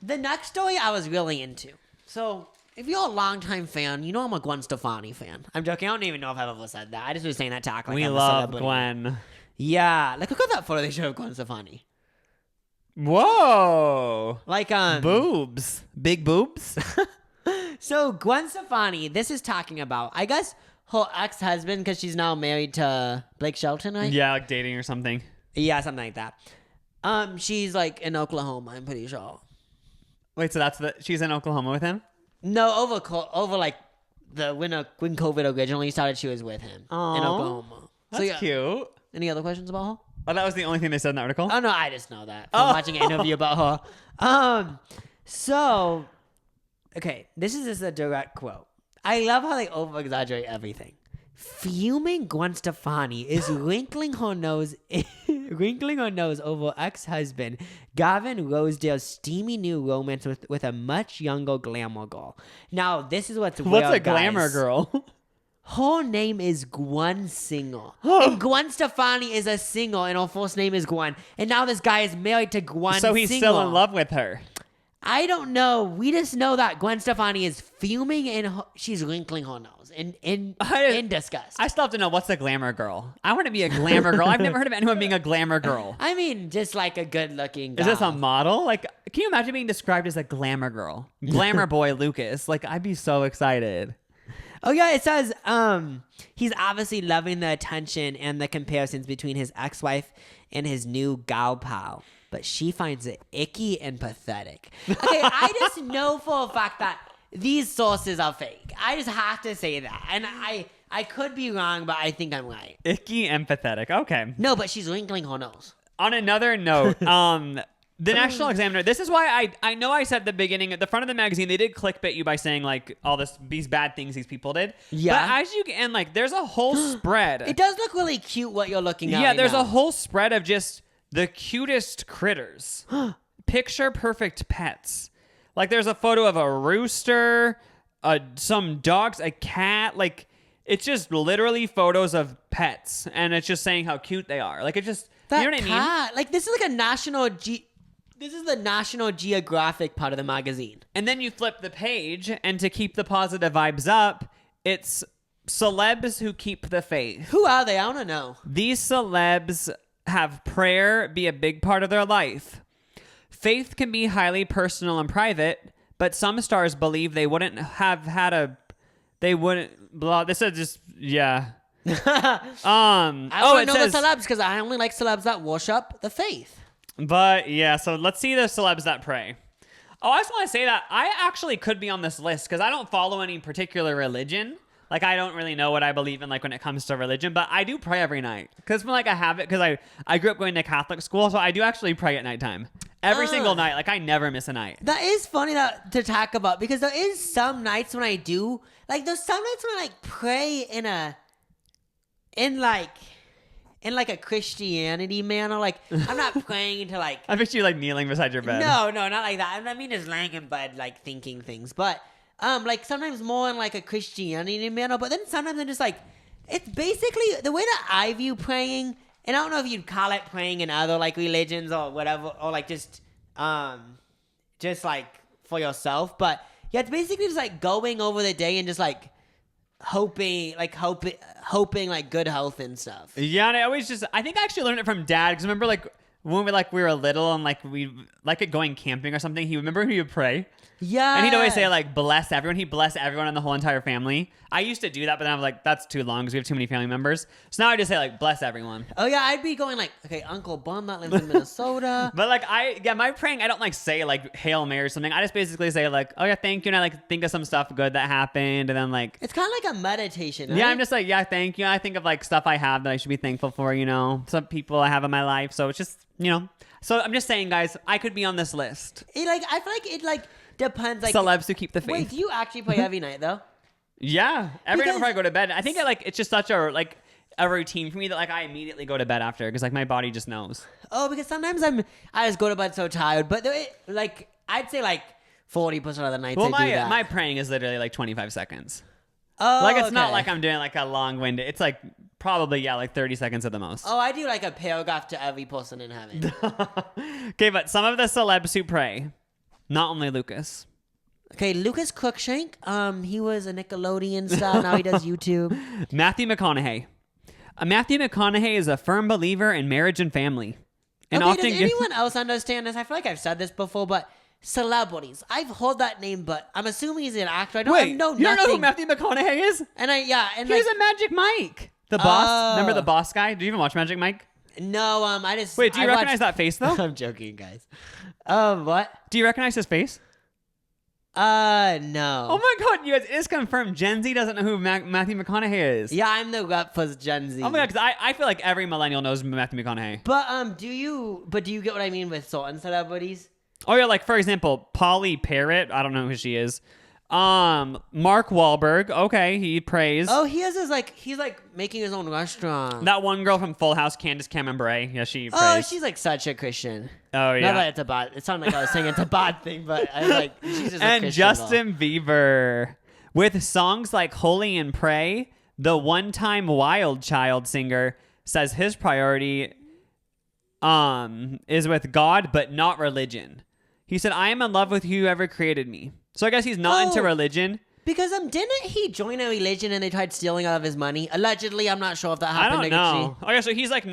The next story I was really into. So, if you're a longtime fan, you know I'm a Gwen Stefani fan. I'm joking. I don't even know if I've ever said that. I just was saying that to act like we I'm love a celebrity. Gwen. Yeah. Like, look at that photo they showed of Gwen Stefani. Whoa. Like, boobs. Big boobs. So, Gwen Stefani, this is talking about, I guess, her ex-husband, because she's now married to Blake Shelton, right? Yeah, like dating or something. Yeah, something like that. She's like in Oklahoma, I'm pretty sure. Wait, so she's in Oklahoma with him? No, over like when COVID originally started, she was with him in Oklahoma. That's cute. Any other questions about her? Oh, that was the only thing they said in the article? Oh, no, I just know that from watching an interview about her. So, okay, this is just a direct quote. I love how they over-exaggerate everything. Fuming Gwen Stefani is wrinkling her nose over ex-husband Gavin Rosedale's steamy new romance with a much younger glamour girl. Now, this is what's weird, a glamour girl? Her name is Gwen Singer. And Gwen Stefani is a singer, and her first name is Gwen. And now this guy is married to Gwen Singer. So he's still in love with her. I don't know. We just know that Gwen Stefani is fuming and she's wrinkling her nose in disgust. I still have to know, what's a glamour girl? I want to be a glamour girl. I've never heard of anyone being a glamour girl. I mean, just like a good-looking guy. Is this a model? Like, can you imagine being described as a glamour girl? Glamour boy Lucas. Like, I'd be so excited. Oh, yeah, it says he's obviously loving the attention and the comparisons between his ex-wife and his new gal pal, but she finds it icky and pathetic. Okay, I just know for a fact that these sources are fake. I just have to say that. And I could be wrong, but I think I'm right. Icky and pathetic. Okay. No, but she's wrinkling her nose. On another note, the National Examiner, this is why I know I said at the beginning, at the front of the magazine, they did clickbait you by saying, like, all these bad things these people did. Yeah. But as you can, like, there's a whole spread. It does look really cute what you're looking at. Yeah, right there's now. a whole spread of just the cutest critters. Picture perfect pets. Like, there's a photo of a rooster, some dogs, a cat. Like, it's just literally photos of pets. And it's just saying how cute they are. Like, it's just, that you know what I mean? Like, this is like a This is the National Geographic part of the magazine. And then you flip the page, and to keep the positive vibes up, it's celebs who keep the faith. Who are they? I want to know. These celebs have prayer be a big part of their life. Faith can be highly personal and private, but some stars believe they wouldn't have had this is just, yeah. I don't know the celebs because I only like celebs that worship the faith. But yeah, so let's see the celebs that pray. Oh, I just want to say that I actually could be on this list because I don't follow any particular religion. Like, I don't really know what I believe in, like, when it comes to religion, but I do pray every night. Because, like, I have it, because I grew up going to Catholic school, so I do actually pray at nighttime. Every single night. Like, I never miss a night. That is funny to talk about, because there is some nights when I do, like, there's some nights when I, like, pray in like a Christianity manner. Like, I'm not praying into, like... I picture you, like, kneeling beside your bed. No, not like that. I mean, just laying in bed, like, thinking things, but... like sometimes more in like a Christianity manner, but then sometimes I'm just like, it's basically the way that I view praying, and I don't know if you'd call it praying in other like religions or whatever, or like just like for yourself, but yeah, it's basically just like going over the day and just like hoping like good health and stuff. Yeah, and I think I actually learned it from Dad, because remember like when we were little and like we like it going camping or something, he would pray. Yeah. And he'd always say, like, bless everyone. He'd bless everyone and the whole entire family. I used to do that, but then I was like, that's too long because we have too many family members. So now I just say, like, bless everyone. Oh, yeah. I'd be going, like, okay, Uncle Bum that lives in Minnesota. But, like, my praying, I don't, like, say, like, Hail Mary or something. I just basically say, like, oh, yeah, thank you. And I, like, think of some stuff good that happened. And then, like... It's kind of like a meditation, right? Yeah, I'm just like, yeah, thank you. I think of, like, stuff I have that I should be thankful for, you know? Some people I have in my life. So it's just, you know... So I'm just saying, guys, I could be on this list. I feel like it, like... depends, like celebs who keep the faith. Wait, do you actually pray every night though? Yeah, every night before I go to bed. I think it's just such a routine for me that like I immediately go to bed after because like my body just knows. Oh, because sometimes I just go to bed so tired, but like I'd say like 40% of the nights I do that. My praying is literally like 25 seconds. Oh, like it's not like I'm doing like a long-winded. It's like probably like 30 seconds at the most. Oh, I do like a paragraph to every person in heaven. Okay, but some of the celebs who pray. Not only Lucas. Okay, Lucas Cruikshank. He was a Nickelodeon star. Now he does YouTube. Matthew McConaughey. Matthew McConaughey is a firm believer in marriage and family. And does anyone else understand this? I feel like I've said this before, but celebrities. I've heard that name, but I'm assuming he's an actor. I know you nothing. don't know who Matthew McConaughey is? And he's a Magic Mike. The boss. Remember the boss guy? Do you even watch Magic Mike? No, I just... Wait, do you recognize that face, though? I'm joking, guys. What? Do you recognize his face? No. Oh my God, you guys, it is confirmed. Gen Z doesn't know who Matthew McConaughey is. Yeah, I'm the gut for Gen Z. Oh my God, because I feel like every millennial knows Matthew McConaughey. But do you get what I mean with certain celebrities? Oh yeah, like for example, Polly Parrott. I don't know who she is. Mark Wahlberg. Okay, he prays. Oh, he has his he's like making his own restaurant. That one girl from Full House, Candace Cameron Bure. Yeah, she prays. Oh, she's like such a Christian. Oh yeah. Not that it's a bad. It sounded like I was saying it's a bad thing, but I was like, she's just a And Christian Justin Bieber with songs like "Holy and Pray." The one-time Wild Child singer says his priority is with God, but not religion. He said, "I am in love with whoever created me." So I guess he's not into religion. Because didn't he join a religion and they tried stealing all of his money? Allegedly, I'm not sure if that happened. I don't know. Okay, so he's like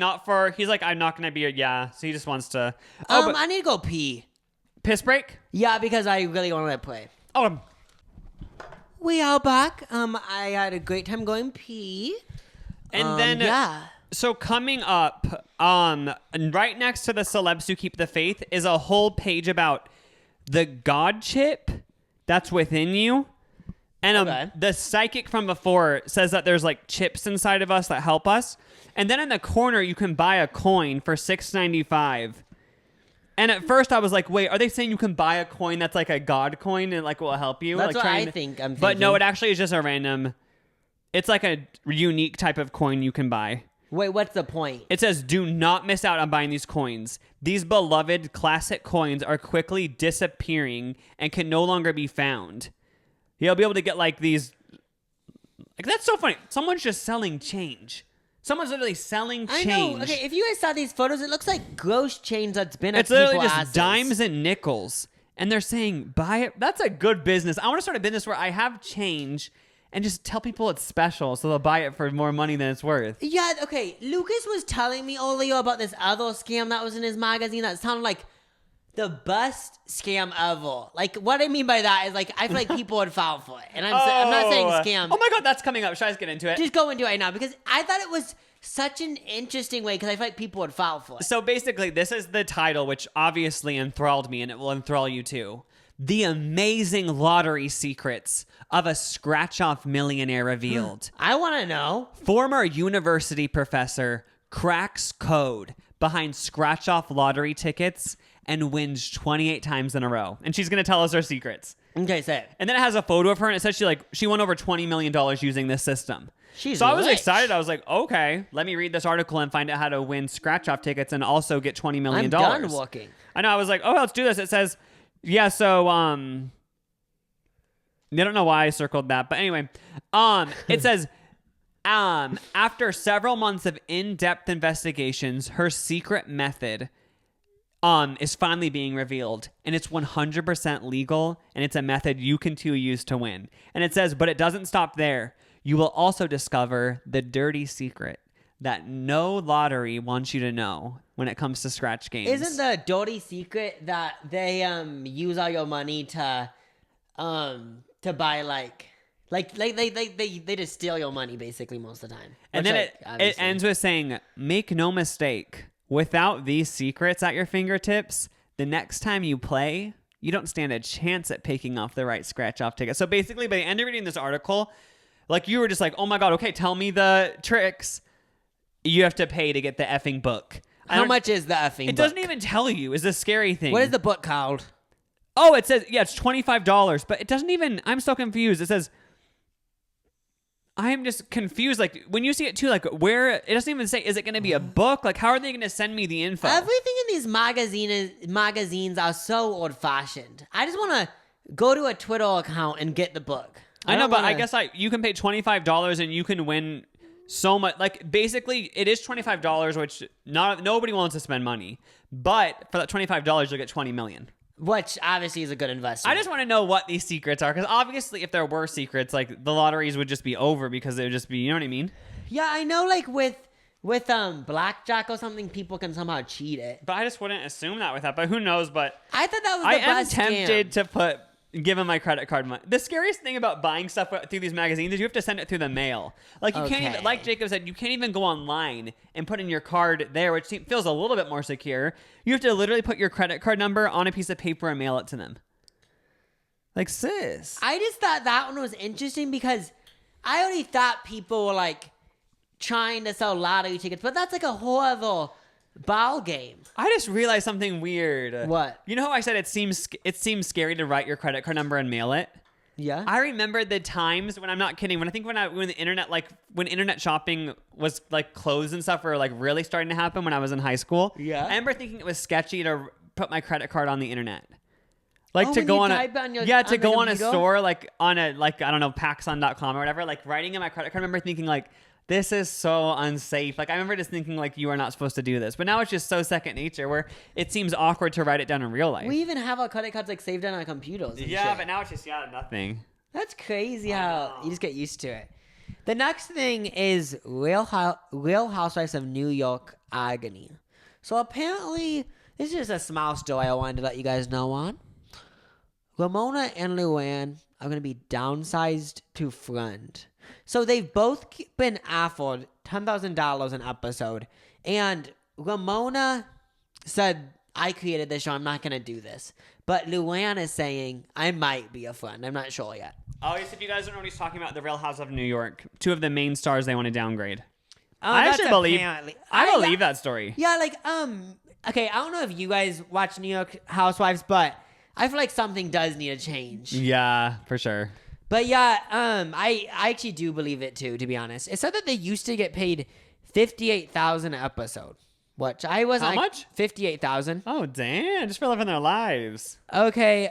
he's like, I'm not gonna be so he just wants to. Oh, but I need to go pee. Piss break? Yeah, because I really want to play. Oh. We are back. I had a great time going pee. And then yeah. So coming up, right next to the celebs who keep the faith is a whole page about the God chip that's within you. And the psychic from before says that there's like chips inside of us that help us. And then in the corner, you can buy a coin for $6.95. And at first I was like, wait, are they saying you can buy a coin that's like a God coin and like will help you? That's like what I think. I'm thinking. But no, it actually is just a random. It's like a unique type of coin you can buy. Wait, what's the point? It says, do not miss out on buying these coins. These beloved classic coins are quickly disappearing and can no longer be found. You'll be able to get like these. Like, that's so funny. Someone's just selling change. Someone's literally selling change. I know. Okay, if you guys saw these photos, it looks like gross change that's been at It's literally people's just asses. dimes and nickels. And they're saying, buy it. That's a good business. I want to start a business where I have change and just tell people it's special so they'll buy it for more money than it's worth. Yeah, okay. Lucas was telling me earlier about this other scam that was in his magazine that sounded like the best scam ever. Like, what I mean by that is, like, I feel like people would fall for it. And I'm not saying scam. Oh my God, that's coming up. Should I just get into it? Just go into it right now because I thought it was such an interesting way because I feel like people would fall for it. So basically, this is the title, which obviously enthralled me, and it will enthrall you too. The amazing lottery secrets of a scratch-off millionaire revealed. I want to know. Former university professor cracks code behind scratch-off lottery tickets and wins 28 times in a row. And she's going to tell us her secrets. Okay, say it. And then it has a photo of her, and it says she won over $20 million using this system. So I was excited. I was like, okay, let me read this article and find out how to win scratch-off tickets and also get $20 million. I'm done looking. I know. I was like, oh, let's do this. It says, yeah, so, I don't know why I circled that. But anyway, it says, after several months of in-depth investigations, her secret method is finally being revealed, and it's 100% legal, and it's a method you can too use to win. And it says, but it doesn't stop there. You will also discover the dirty secret that no lottery wants you to know when it comes to scratch games. Isn't the dirty secret that they use all your money to buy like they just steal your money basically most of the time. And then it ends with saying, make no mistake, without these secrets at your fingertips, the next time you play, you don't stand a chance at picking off the right scratch-off ticket. So basically, by the end of reading this article, like you were just like, oh my God, okay, tell me the tricks. You have to pay to get the effing book. How much is the effing book? It doesn't even tell you, is the scary thing. What is the book called? Oh, it says, yeah, it's $25, but it doesn't even, I'm so confused. It says, I'm just confused. Like, when you see it too, like, where, it doesn't even say, is it going to be a book? Like, how are they going to send me the info? Everything in these magazines are so old-fashioned. I just want to go to a Twitter account and get the book. I know, but I guess you can pay $25 and you can win so much. Like, basically, it is $25, which nobody wants to spend money. But for that $25, you'll get $20 million. Which obviously is a good investment. I just want to know what these secrets are, because obviously if there were secrets, like, the lotteries would just be over because they would just be, you know what I mean? Yeah, I know, like with blackjack or something, people can somehow cheat it. But I just wouldn't assume that with that. But who knows? But I thought that was the best I am tempted to give him my credit card money. The scariest thing about buying stuff through these magazines is you have to send it through the mail. Like, you can't even, like Jacob said, you can't even go online and put in your card there, which feels a little bit more secure. You have to literally put your credit card number on a piece of paper and mail it to them. Like, sis. I just thought that one was interesting because I already thought people were like trying to sell lottery tickets, but that's like a horrible ball game. I just realized something weird. What? You know how I said it seems scary to write your credit card number and mail it? Yeah. I remember the times when I'm not kidding. When the internet, like when internet shopping was like closed and stuff were like really starting to happen when I was in high school. Yeah. I remember thinking it was sketchy to put my credit card on the internet. Like to when go you on type on your- to on the go on a computer? store, like on a, like, I don't know, Paxson.com or whatever, like writing in my credit card. I remember thinking like, this is so unsafe. Like I remember just thinking like, you are not supposed to do this. But now it's just so second nature where it seems awkward to write it down in real life. We even have our credit cards like saved on our computers. And Yeah, shit. but now it's just nothing. That's crazy how you just get used to it. The next thing is Real Housewives of New York agony. So apparently, this is just a small story I wanted to let you guys know on. Ramona and Luann are going to be downsized to friend. So they've both been offered $10,000 an episode. And Ramona said, I created this show. I'm not going to do this. But Luann is saying, I might be a friend. I'm not sure yet. Oh, yes, if you guys don't know what he's talking about, The Real House of New York. Two of the main stars they want to downgrade. I that's actually believe apparently- I believe that story. Yeah, like, okay, I don't know if you guys watch New York Housewives, but I feel like something does need to change. Yeah, for sure. But yeah, I actually do believe it too, to be honest. It said that they used to get paid $58,000 an episode, which I wasn't. How much? $58,000. Oh, damn! Just for living their lives. Okay.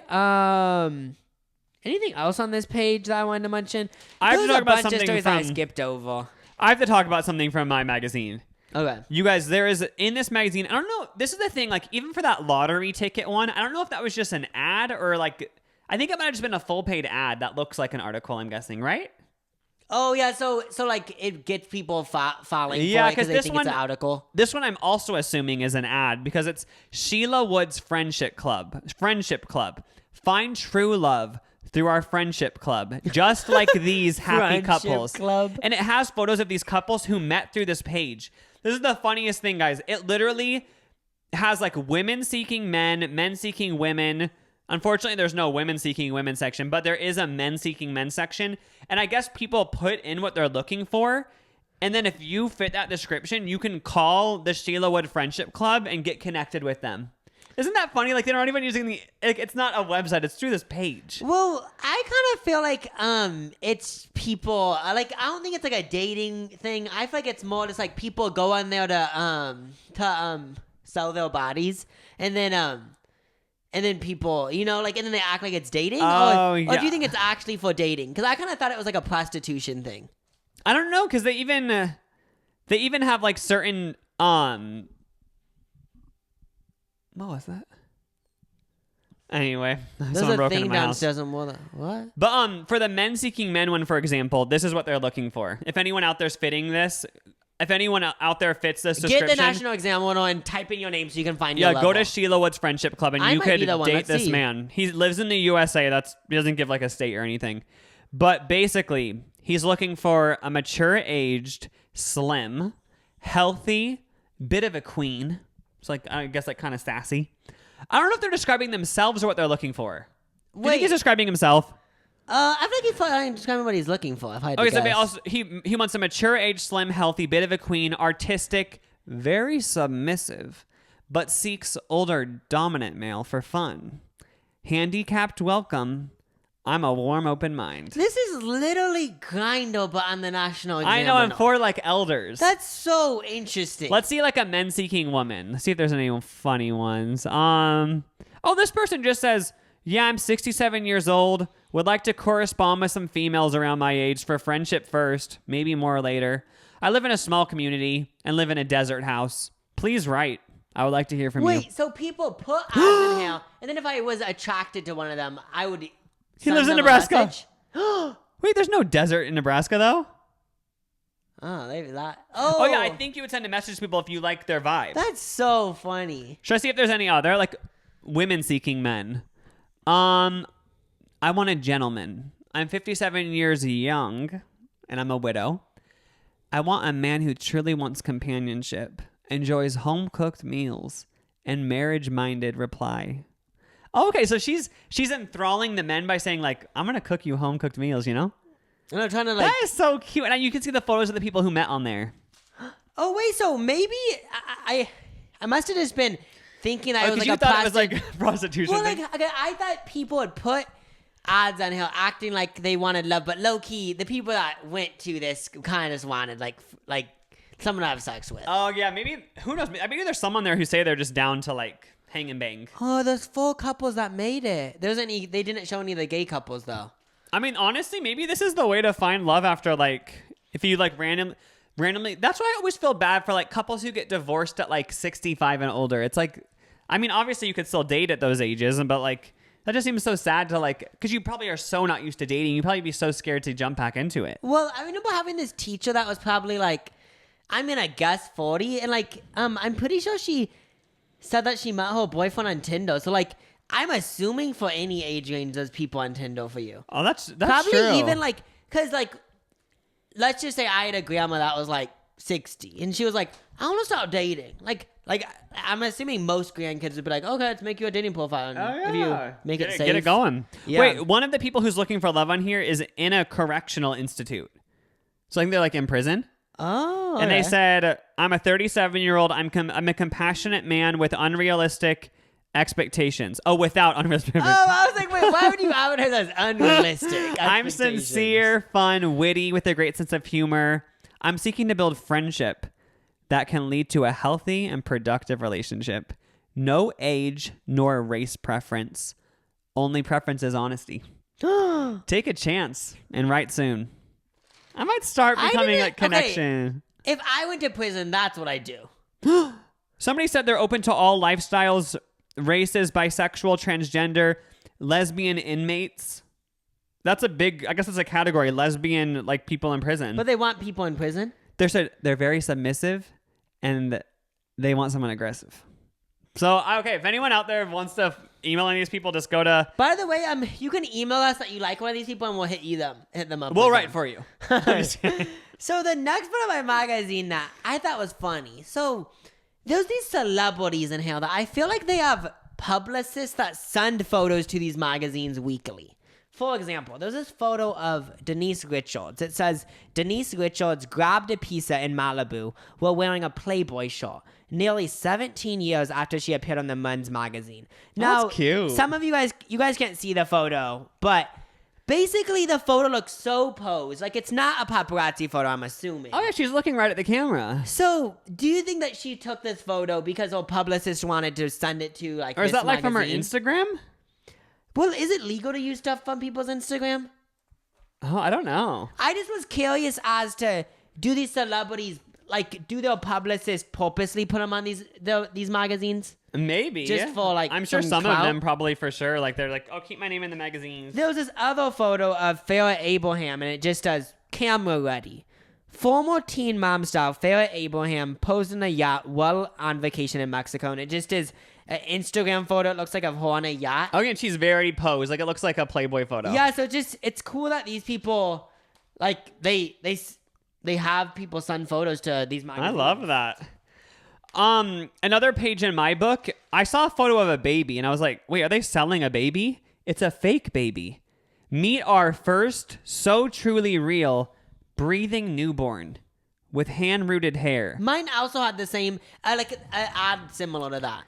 Anything else on this page that I wanted to mention? I have to There was talk a about bunch of something stories that I from- skipped over. I have to talk about something from my magazine. Okay. You guys, there is in this magazine, I don't know, this is the thing, like even for that lottery ticket one, I don't know if that was just an ad or like, I think it might have just been a full paid ad that looks like an article, I'm guessing, right? Oh yeah, so like it gets people following Yeah, for it because they this think one- it's an article. This one I'm also assuming is an ad because it's Sheila Wood's Friendship Club. Find true love through our friendship club, just like these happy Friendship couples. club. And it has photos of these couples who met through this page. This is the funniest thing, guys. It literally has like women seeking men, men seeking women. Unfortunately, there's no women seeking women section, but there is a men seeking men section. And I guess people put in what they're looking for. And then if you fit that description, you can call the Sheila Wood Friendship Club and get connected with them. Isn't that funny? Like, they're not even using it's not a website. It's through this page. Well, I kind of feel like it's people like I don't think it's like a dating thing. I feel like it's more just like people go on there to sell their bodies and then people, you know, like and then they act like it's dating. Oh, or yeah. do you think it's actually for dating? Because I kind of thought it was like a prostitution thing. I don't know, because they even have like certain what was that? Anyway, There's someone a broke into thing my house. downstairs and more. What? But for the men seeking men one, for example, this is what they're looking for. If anyone out there's fitting this, if anyone out there fits this description, Get the National Examiner and type in your name so you can find your yeah, go level. to Sheila Wood's Friendship Club and I you might could be the one. date Let's this see. man. He lives in the USA. He doesn't give like a state or anything. But basically, he's looking for a mature-aged, slim, healthy, bit of a queen. It's like, I guess, like kind of sassy. I don't know if they're describing themselves or what they're looking for. Do you think he's describing himself? I feel like he's probably describing what he's looking for. If I had to Okay, so guess. also, he wants a mature-aged, slim, healthy, bit of a queen, artistic, very submissive, but seeks older, dominant male for fun. Handicapped welcome. I'm a warm, open mind. This is literally Grindr, but on the National Examiner. I know, I'm for like elders. That's so interesting. Let's see like a men seeking woman. Let's see if there's any funny ones. Oh, this person just says, yeah, I'm 67 years old. Would like to correspond with some females around my age for friendship first, maybe more later. I live in a small community and live in a desert house. Please write. I would like to hear from you. Wait, so people put ads in here, and then if I was attracted to one of them, I would. He lives in send them a Nebraska. message? Wait, there's no desert in Nebraska though? Oh, maybe that. Oh yeah, I think you would send a message to people if you like their vibe. That's so funny. Should I see if there's any other like women seeking men? I want a gentleman. I'm 57 years young and I'm a widow. I want a man who truly wants companionship, enjoys home-cooked meals, and marriage-minded reply. Oh, okay, so she's enthralling the men by saying like, I'm gonna cook you home cooked meals, you know? And I'm trying to like. That is so cute, and you can see the photos of the people who met on there. Oh wait, so maybe I must have just been thinking that it was like you a thought plastic. it was like prostitution. Well, thing. like okay, I thought people would put ads on here acting like they wanted love, but low key, the people that went to this kind of just wanted like someone to have sex with. Oh yeah, maybe who knows? Maybe there's someone there who say they're just down to like hang and bang. Oh, there's 4 couples that made it. They didn't show any of the gay couples though. I mean, honestly, maybe this is the way to find love after like if you like randomly. That's why I always feel bad for like couples who get divorced at like 65 and older. It's like, I mean, obviously you could still date at those ages, but like that just seems so sad to like, because you probably are so not used to dating. You'd probably be so scared to jump back into it. Well, I remember having this teacher that was probably like, I'm gonna guess 40, and like, I'm pretty sure she said that she met her boyfriend on Tinder. So like, I'm assuming for any age range, there's people on Tinder for you. Oh, that's Probably true. even like, cause like, let's just say I had a grandma that was like 60, and she was like, I want to start dating. Like I'm assuming most grandkids would be like, okay, let's make you a dating profile. And if you make it safe, get it going. Yeah. Wait, one of the people who's looking for love on here is in a correctional institute. So I think they're like in prison. Oh, And they said, I'm a 37-year-old. I'm a compassionate man with unrealistic expectations. Oh, without unrealistic. Oh, I was like, wait, why would you advertise as unrealistic? I'm expectations? sincere, fun, witty, with a great sense of humor. I'm seeking to build friendship that can lead to a healthy and productive relationship. No age nor race preference. Only preference is honesty. Take a chance and write soon. I might start becoming a connection. Okay. If I went to prison, that's what I do. Somebody said they're open to all lifestyles, races, bisexual, transgender, lesbian inmates. That's a big, I guess it's a category, lesbian, like people in prison. But they want people in prison? They're very submissive and they want someone aggressive. So, okay, if anyone out there wants to email any of these people, just go to... By the way, you can email us that you like one of these people and we'll hit them up. We'll write for you. So the next part of my magazine that I thought was funny. So there's these celebrities in here that I feel like they have publicists that send photos to these magazines weekly. For example, there's this photo of Denise Richards. It says, Denise Richards grabbed a pizza in Malibu while wearing a Playboy shirt, nearly 17 years after she appeared on the Men's magazine. Now, that's cute. Some of you guys can't see the photo, but basically the photo looks so posed. Like, it's not a paparazzi photo, I'm assuming. Oh, yeah, she's looking right at the camera. So, do you think that she took this photo because her publicist wanted to send it to, like, Or is this that like from her magazine? Instagram? Well, is it legal to use stuff from people's Instagram? Oh, I don't know. I just was curious as to, do these celebrities, like, do their publicists purposely put them on these magazines? Maybe. Just for, like, I'm sure some clout? of them probably for sure. Like, they're like, oh, keep my name in the magazines. There was this other photo of Farrah Abraham, and it just says, camera ready. Former teen mom star Farrah Abraham posed in a yacht while on vacation in Mexico, and it just is an Instagram photo. It looks like of her on a yacht. Okay, and she's very posed. Like, it looks like a Playboy photo. Yeah, so it's cool that these people, like, they have people send photos to these magazines. I love that. Another page in my book, I saw a photo of a baby, and I was like, wait, are they selling a baby? It's a fake baby. Meet our first, so truly real, breathing newborn with hand-rooted hair. Mine also had the same, like, an ad similar to that.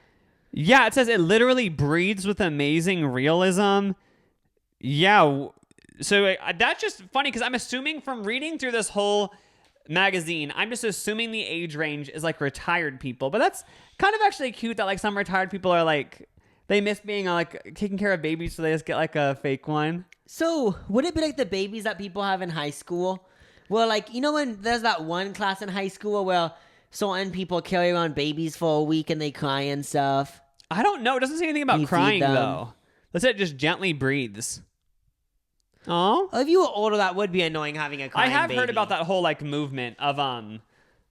Yeah, it says it literally breathes with amazing realism. Yeah, so that's just funny because I'm assuming from reading through this whole magazine, I'm just assuming the age range is like retired people. But that's kind of actually cute that like some retired people are like, they miss being like taking care of babies, so they just get like a fake one. So would it be like the babies that people have in high school? Well, like, you know when there's that one class in high school where certain people carry around babies for a week and they cry and stuff? I don't know. It doesn't say anything about You feed crying them. though. It said it just gently breathes. Oh, If you were older, that would be annoying having a crying I have baby. heard about that whole like movement of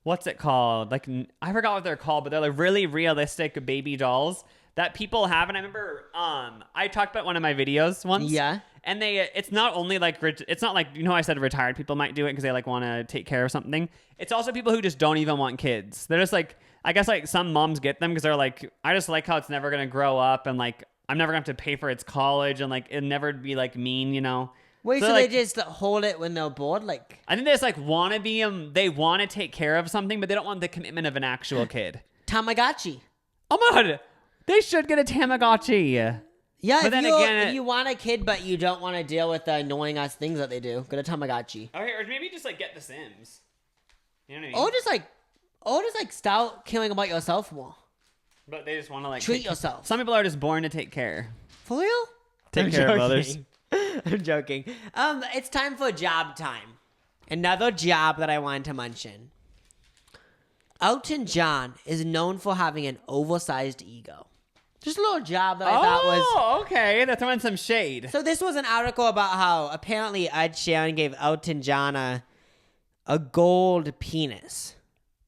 what's it called? Like I forgot what they're called, but they're like really realistic baby dolls that people have. And I remember I talked about one of my videos once. Yeah. And it's not only like it's not like, you know, I said retired people might do it because they like want to take care of something. It's also people who just don't even want kids. They're just like, I guess like some moms get them because they're like, I just like how it's never gonna grow up, and like I'm never gonna have to pay for its college, and like it'd never be like mean, you know. Wait, so like, they just hold it when they're bored? Like, I think they just like want to be they want to take care of something, but they don't want the commitment of an actual kid. Tamagotchi. Oh my god, they should get a Tamagotchi. Yeah, but if you want a kid but you don't want to deal with the annoying ass things that they do, get a Tamagotchi. Okay, or maybe just like get The Sims. You know what I mean? Or just like start caring about yourself more. But they just want to like treat yourself. Some people are just born to take care. For real? Take care of others. I'm joking. It's time for job time. Another job that I wanted to mention. Elton John is known for having an oversized ego. Just a little job that I thought was... Oh, okay. They're throwing some shade. So this was an article about how apparently Ed Sheeran gave Elton John a gold penis.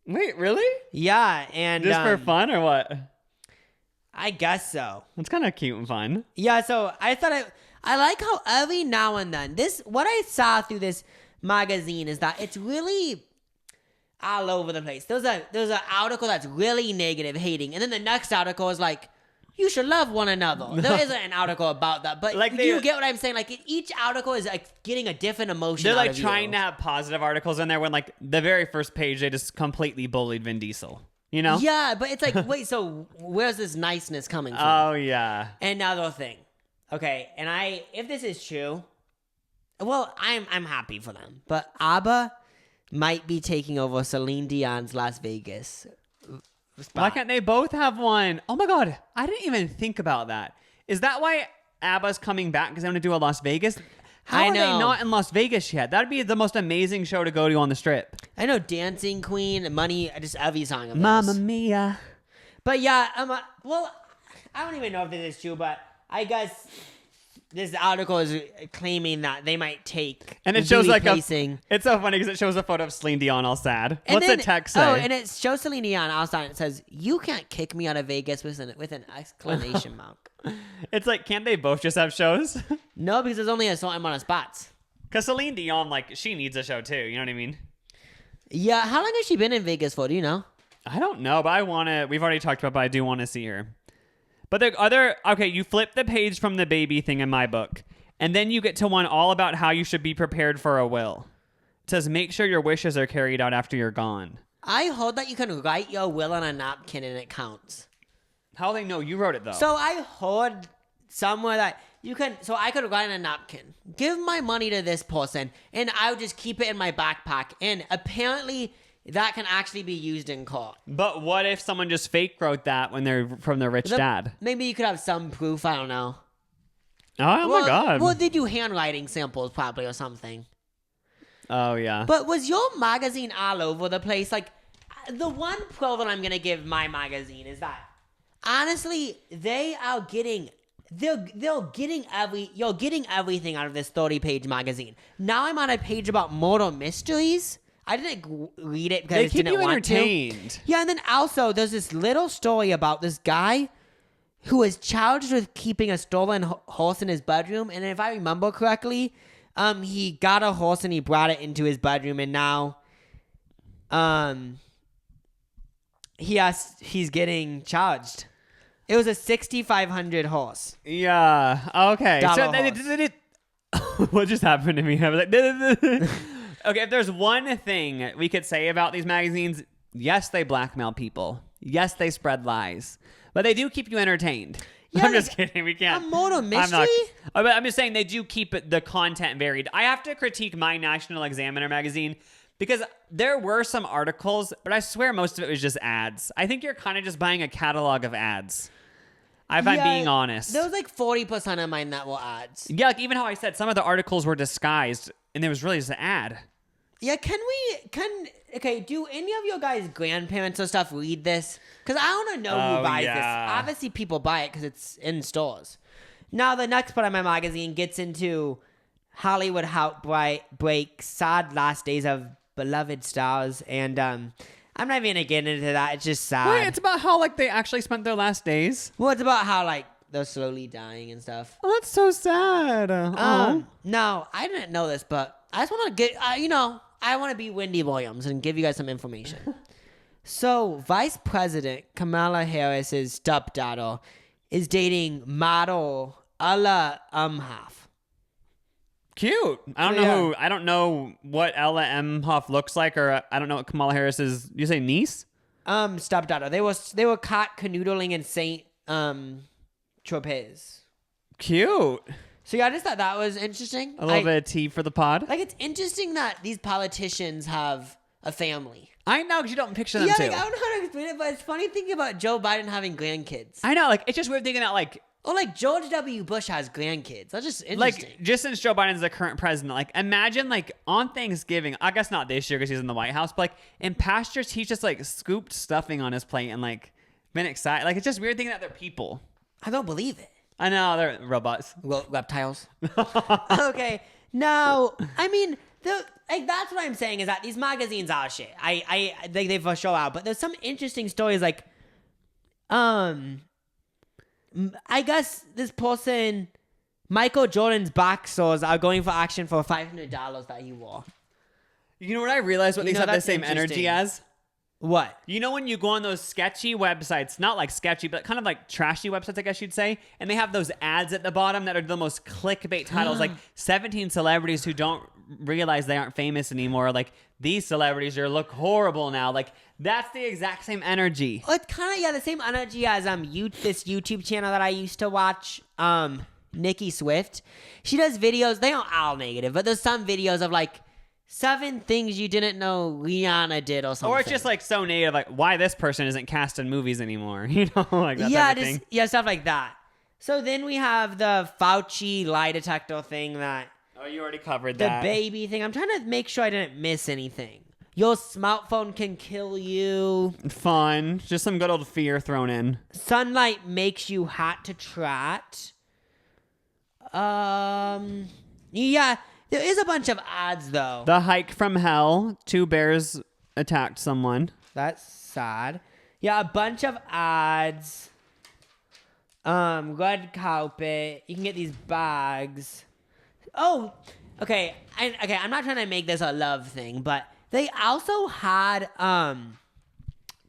Wait, really? Yeah, and... Just for fun or what? I guess so. It's kind of cute and fun. Yeah, so I thought I like how every now and then, what I saw through this magazine is that it's really all over the place. There's an article that's really negative, hating, and then the next article is like, you should love one another. There isn't an article about that, but like you get what I'm saying? Like each article is like getting a different emotion. They're like trying to have positive articles in there when like the very first page they just completely bullied Vin Diesel. You know? Yeah, but it's like, wait, so where's this niceness coming from? Oh yeah. And now the thing. Okay, and if this is true, well, I'm happy for them. But ABBA might be taking over Celine Dion's Las Vegas spot. Why can't they both have one? Oh my god, I didn't even think about that. Is that why ABBA's coming back because they want to do a Las Vegas? How are they not in Las Vegas yet? That'd be the most amazing show to go to on the Strip. I know Dancing Queen, Money, just every song of theirs. Mamma Mia. But yeah, well, I don't even know if this is true, but I guess this article is claiming that they might take and it shows like placing. It's so funny because it shows a photo of Celine Dion all sad. What's the text say? Oh, and it shows Celine Dion outside and it says, "You can't kick me out of Vegas" with an exclamation mark. It's like, can't they both just have shows? No, because there's only a certain amount of spots. Because Celine Dion, like, she needs a show too. You know what I mean? Yeah. How long has she been in Vegas for? Do you know? I don't know, but we've already talked about it, but I do want to see her. But okay, you flip the page from the baby thing in my book, and then you get to one all about how you should be prepared for a will. It says, make sure your wishes are carried out after you're gone. I heard that you can write your will on a napkin and it counts. How they know? You wrote it, though. So I heard somewhere that so I could write on a napkin, give my money to this person, and I would just keep it in my backpack. And apparently that can actually be used in court. But what if someone just fake wrote that when they're from their rich dad? Maybe you could have some proof. I don't know. Oh my God. Well, they do handwriting samples probably or something. Oh, yeah. But was your magazine all over the place? Like, the one pro that I'm going to give my magazine is that, honestly, you're getting everything out of this 30-page magazine. Now I'm on a page about murder mysteries. I didn't read it because I didn't want to. They keep you entertained. Yeah, and then also there's this little story about this guy who was charged with keeping a stolen horse in his bedroom. And if I remember correctly, he got a horse and he brought it into his bedroom, and now he's getting charged. It was a 6,500 horse. Yeah. Okay. So what just happened to me? I was like, okay, if there's one thing we could say about these magazines, yes, they blackmail people. Yes, they spread lies. But they do keep you entertained. Yeah, I'm just kidding. We can't. A murder mystery? I'm just saying they do keep the content varied. I have to critique my National Examiner magazine because there were some articles, but I swear most of it was just ads. I think you're kind of just buying a catalog of ads. If I'm being honest. There was like 40% of mine that were ads. Yeah, like even how I said some of the articles were disguised and there was really just an ad. Yeah, okay, do any of your guys' grandparents or stuff read this? Because I want to know who buys this. Obviously, people buy it because it's in stores. Now, the next part of my magazine gets into Hollywood heartbreak, sad last days of beloved stars, and I'm not even gonna get into that. It's just sad. Wait, it's about how like they actually spent their last days. Well, it's about how like they're slowly dying and stuff. Oh, that's so sad. No, I didn't know this, but I just want to get I want to be Wendy Williams and give you guys some information. So, Vice President Kamala Harris's stepdaughter is dating model Ella Umhoff. Cute. I don't know what Ella Emhoff looks like, or I don't know what Kamala Harris's, you say niece? Stepdaughter. They were caught canoodling in Saint Tropez. Cute. So yeah, I just thought that was interesting. A little bit of tea for the pod. Like, it's interesting that these politicians have a family. I know, because you don't picture them Yeah, too. like, I don't know how to explain it, but it's funny thinking about Joe Biden having grandkids. I know, like, it's just weird thinking that, like, Or like George W. Bush has grandkids. That's just interesting. like, just since Joe Biden's the current president, like, imagine, like, on Thanksgiving, I guess not this year because he's in the White House, but, like, in past years, he's just, like, scooped stuffing on his plate and, like, been excited. Like, it's just weird thinking that they're people. I don't believe it. I know, they're robots. Reptiles. Okay. No, I mean, that's what I'm saying is that these magazines are shit. They for sure out, but there's some interesting stories like, I guess this person, Michael Jordan's back sores are going for action for $500 that he wore. You know what I realized? What these have the same energy as? What? You know when you go on those sketchy websites, not like sketchy, but kind of like trashy websites, I guess you'd say, and they have those ads at the bottom that are the most clickbait titles, like 17 celebrities who don't realize they aren't famous anymore. Like, these celebrities look horrible now. Like, that's the exact same energy. Well, it's kind of, the same energy as this YouTube channel that I used to watch, Nikki Swift. She does videos, they aren't all negative, but there's some videos of like 7 things you didn't know Rihanna did or something. Or it's just like so native, like why this person isn't cast in movies anymore. You know, like that type of thing. Yeah, stuff like that. So then we have the Fauci lie detector thing that... Oh, you already covered that. The baby thing. I'm trying to make sure I didn't miss anything. Your smartphone can kill you. Fun. Just some good old fear thrown in. Sunlight makes you hot to trot. Yeah... There is a bunch of ads, though. The hike from hell. 2 bears attacked someone. That's sad. Yeah, a bunch of ads. Red carpet. You can get these bags. Oh, okay. I'm not trying to make this a love thing, but they also had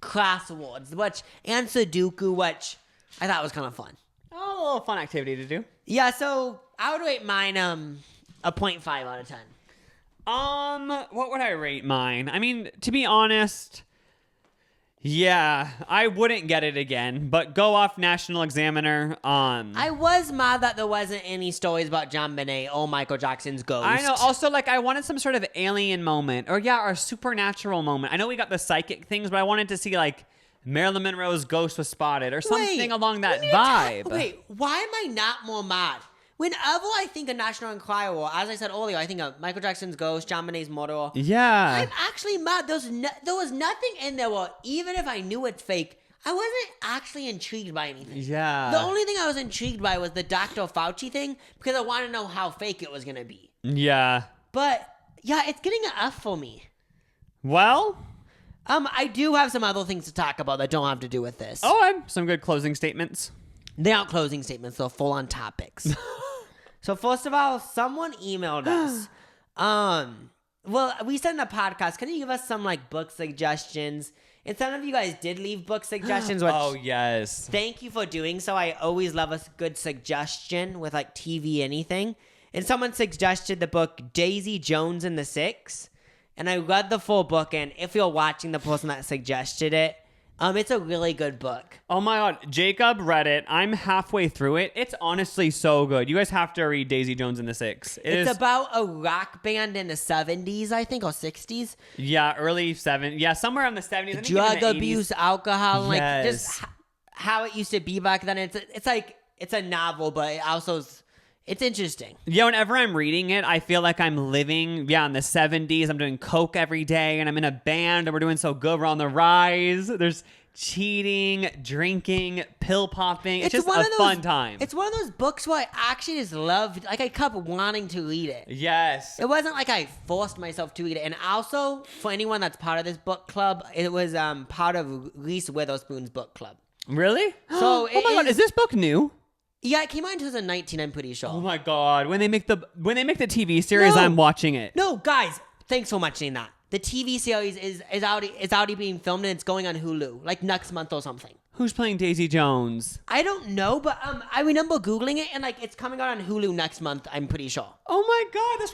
class awards, and Sudoku, which I thought was kind of fun. Oh, a little fun activity to do. Yeah, so I would rate mine a 0.5 out of 10. What would I rate mine? I mean, to be honest, yeah, I wouldn't get it again, but go off National Examiner. I was mad that there wasn't any stories about John Bonet or Michael Jackson's ghost. I know. Also, like, I wanted some sort of alien moment, or a supernatural moment. I know we got the psychic things, but I wanted to see, like, Marilyn Monroe's ghost was spotted, or something along that vibe. Wait, why am I not more mad? Whenever I think of National Enquirer, as I said earlier, I think of Michael Jackson's ghost, John Bonet's murder. Yeah. I'm actually mad. There was nothing in there where, even if I knew it's fake, I wasn't actually intrigued by anything. Yeah. The only thing I was intrigued by was the Dr. Fauci thing, because I wanted to know how fake it was going to be. Yeah. But, yeah, it's getting an F for me. Well... I do have some other things to talk about that don't have to do with this. Oh, I have some good closing statements. They aren't closing statements, they're full-on topics. So first of all, someone emailed us. Well, we said in the podcast, can you give us some like book suggestions? And some of you guys did leave book suggestions. Which, oh, yes. Thank you for doing so. I always love a good suggestion with like TV anything. And someone suggested the book Daisy Jones and the Six. And I read the full book, and if you're watching the person that suggested it, it's a really good book. Oh my God. Jacob read it. I'm halfway through it. It's honestly so good. You guys have to read Daisy Jones and the Six. It's about a rock band in the 70s, I think, or 60s. Yeah, early 70s. Yeah, somewhere in the 70s. I think Drug even the abuse, 80s. alcohol, like Yes. just how it used to be back then. It's like, it's a novel, but it also it's interesting. Yeah, whenever I'm reading it, I feel like I'm living, in the 70s. I'm doing coke every day, and I'm in a band, and we're doing so good. We're on the rise. There's cheating, drinking, pill popping. It's just a fun time. It's one of those books where I actually just loved, like I kept wanting to read it. Yes. It wasn't like I forced myself to read it. And also, for anyone that's part of this book club, it was part of Reese Witherspoon's book club. Really? So oh my God, is this book new? Yeah, it came out in 2019, I'm pretty sure. Oh my God. When they make the TV series, No. I'm watching it. No, guys, thanks for mentioning that. The TV series is already being filmed, and it's going on Hulu, like next month or something. Who's playing Daisy Jones? I don't know, but I remember Googling it, and like it's coming out on Hulu next month, I'm pretty sure. Oh my God, that's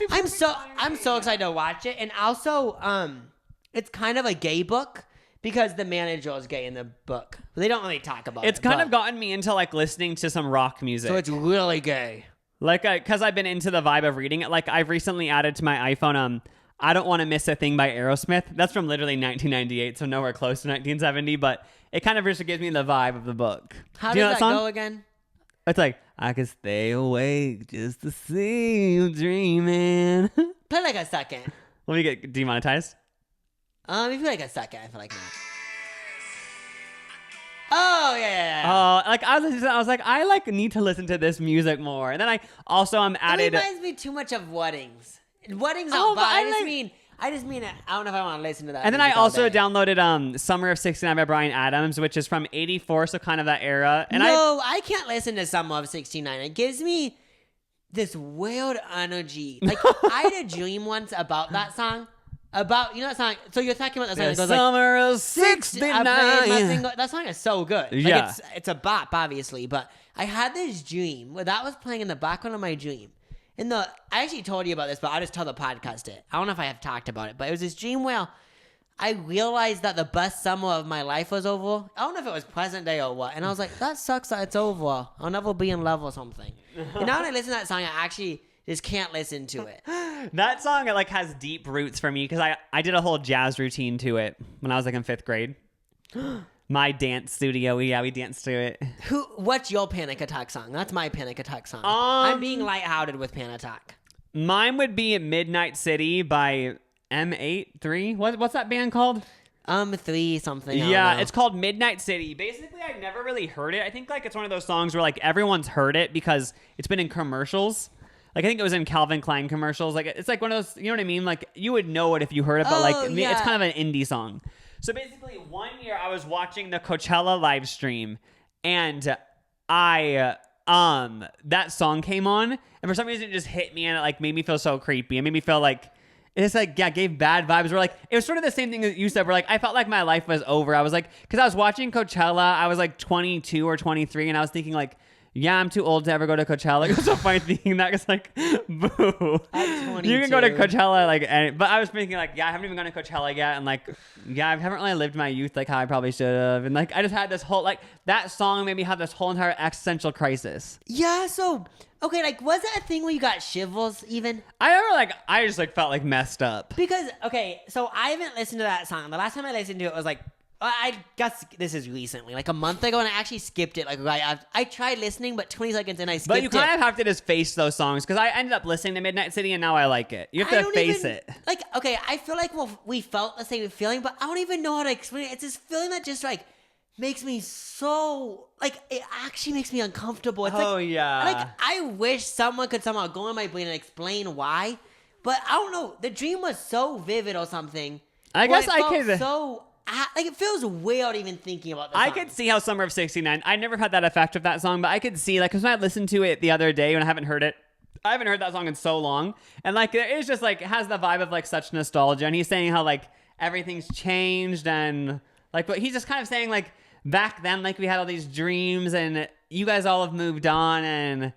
I'm so excited to watch it. And also, it's kind of a gay book because the manager is gay in the book. They don't really talk about it. It's kind of gotten me into like listening to some rock music. So it's really gay. Like, because I've been into the vibe of reading it. Like, I've recently added to my iPhone, I Don't Want to Miss a Thing by Aerosmith. That's from literally 1998, so nowhere close to 1970, but it kind of just gives me the vibe of the book. How Do you does know that song? go again? It's like, I could stay awake just to see you dreaming. Play like a second. Let me get demonetized. If you like a second, I feel like that. Oh yeah. Oh, like I was like, I like need to listen to this music more. And then I also added. It reminds me too much of weddings. Weddings Oh, not but bad. I I just mean I don't know if I want to listen to that. And then I music all also day. downloaded Summer of '69 by Bryan Adams, which is from '84, so kind of that era. And I can't listen to Summer of '69. It gives me this weird energy. Like I had a dream once about that song. About that song. So you're talking about that song that goes like Summer of '69. That song is so good. Like, Yeah. it's a bop, obviously. But I had this dream where that was playing in the background of my dream. I actually told you about this, but I'll just tell the podcast it. I don't know if I have talked about it, but it was this dream where I realized that the best summer of my life was over. I don't know if it was present day or what. And I was like, that sucks that it's over. I'll never be in love or something. And now when I listen to that song, I actually just can't listen to it. That song, it like has deep roots for me because I did a whole jazz routine to it when I was like in 5th grade. My dance studio, we danced to it. What's your panic attack song? That's my panic attack song. I'm being lighthearted with panic attack. Mine would be Midnight City by M83. What's that band called? 3 something. Yeah, it's called Midnight City. Basically, I've never really heard it. I think like it's one of those songs where like everyone's heard it because it's been in commercials. Like I think it was in Calvin Klein commercials. Like it's like one of those, you know what I mean? Like you would know it if you heard it, but it's kind of an indie song. So basically, one year I was watching the Coachella live stream, and that song came on, and for some reason it just hit me, and it like made me feel so creepy. It made me feel like it's like gave bad vibes. Where like it was sort of the same thing that you said. Where like I felt like my life was over. I was like, because I was watching Coachella, I was like 22 or 23, and I was thinking like, yeah, I'm too old to ever go to Coachella. Like, it was so funny thinking that because, like, boo. I'm 22. You can go to Coachella, like, but I was thinking, like, yeah, I haven't even gone to Coachella yet. And, like, yeah, I haven't really lived my youth like how I probably should have. And, like, I just had this whole, like, that song made me have this whole entire existential crisis. Yeah, so, okay, like, was that a thing where you got shivers even? I remember, like, I just, like, felt, like, messed up. Because, okay, so I haven't listened to that song. The last time I listened to it was, like, I guess this is recently, like a month ago, and I actually skipped it. Like I tried listening, but 20 seconds and I skipped it. But you kind of have to just face those songs because I ended up listening to Midnight City and now I like it. You have to face it. Like, okay, I feel like we felt the same feeling, but I don't even know how to explain it. It's this feeling that just like makes me so like it actually makes me uncomfortable. It's yeah. Like I wish someone could somehow go in my brain and explain why, but I don't know. The dream was so vivid or something. I guess I could. Like it feels weird even thinking about the song. I could see how Summer of '69. I never had that effect with that song, but I could see like because when I listened to it the other day when I haven't heard that song in so long, and like it's just like it has the vibe of like such nostalgia. And he's saying how like everything's changed and like, but he's just kind of saying like back then like we had all these dreams and you guys all have moved on and.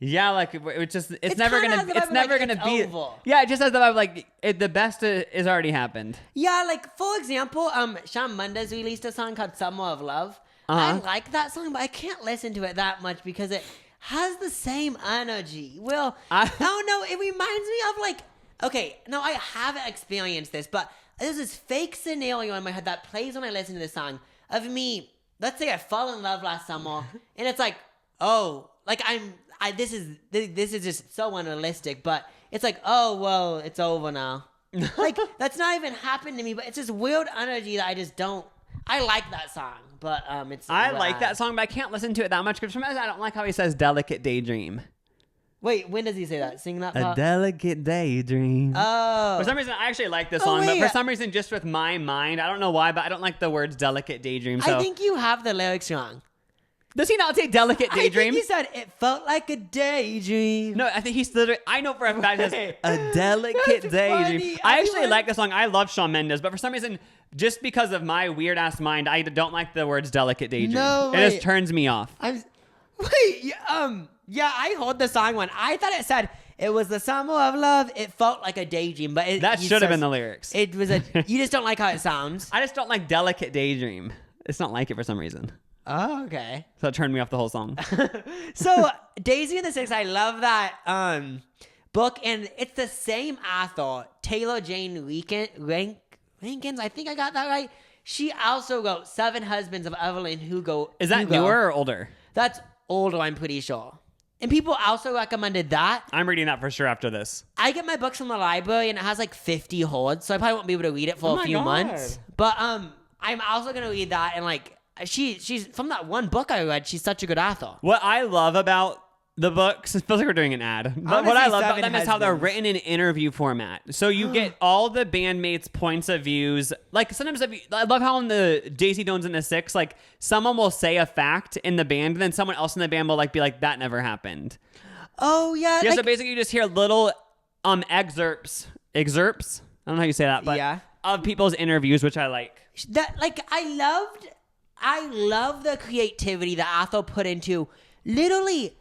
Yeah, like it's never gonna be. Over. Yeah, it just has the vibe like the best is already happened. Yeah, like for example, Shawn Mendes released a song called "Summer of Love." I like that song, but I can't listen to it that much because it has the same energy. Well, I don't know. It reminds me of like, okay, no, I haven't experienced this, but there's this fake scenario in my head that plays when I listen to this song of me. Let's say I fall in love last summer, and it's like, oh, like this is just so unrealistic, but it's like, oh, well, it's over now. Like, that's not even happened to me, but it's this weird energy that I just don't. I like that song, but it's. I like that song, but I can't listen to it that much because sometimes I don't like how he says "delicate daydream." Wait, when does he say that? Sing that part. A delicate daydream. Oh. For some reason, I actually like this song, but for some reason, just with my mind, I don't know why, but I don't like the words "delicate daydream." So I think you have the lyrics wrong. Does he not say delicate daydream? I think he said it felt like a daydream. No, I think he's literally. I know for a fact he says a delicate daydream. Funny. I actually like the song. I love Shawn Mendes, but for some reason, just because of my weird ass mind, I don't like the words delicate daydream. No, it just turns me off. Yeah, I heard the song one. I thought it said it was the summer of love. It felt like a daydream, but that should have been the lyrics. It was a. You just don't like how it sounds. I just don't like delicate daydream. It's not like it for some reason. Oh, okay. So it turned me off the whole song. So Daisy and the Six, I love that book, and it's the same author, Taylor Jane Rankins. I think I got that right. She also wrote Seven Husbands of Evelyn Hugo. Is that newer or older? That's older, I'm pretty sure. And people also recommended that. I'm reading that for sure after this. I get my books from the library, and it has like 50 hordes, so I probably won't be able to read it for a few months. But I'm also gonna read that, and like she's from that one book I read. She's such a good author. What I love about the books, it feels like we're doing an ad. But what I love about them is how they're written in interview format. So you get all the bandmates' points of views. Like sometimes I love how in the Daisy Jones and the Six, like someone will say a fact in the band, and then someone else in the band will like be like, that never happened. Oh yeah. Yeah, so basically you just hear little excerpts. I don't know how you say that, but yeah. Of people's interviews, which I like. That like I love the creativity that author put into literally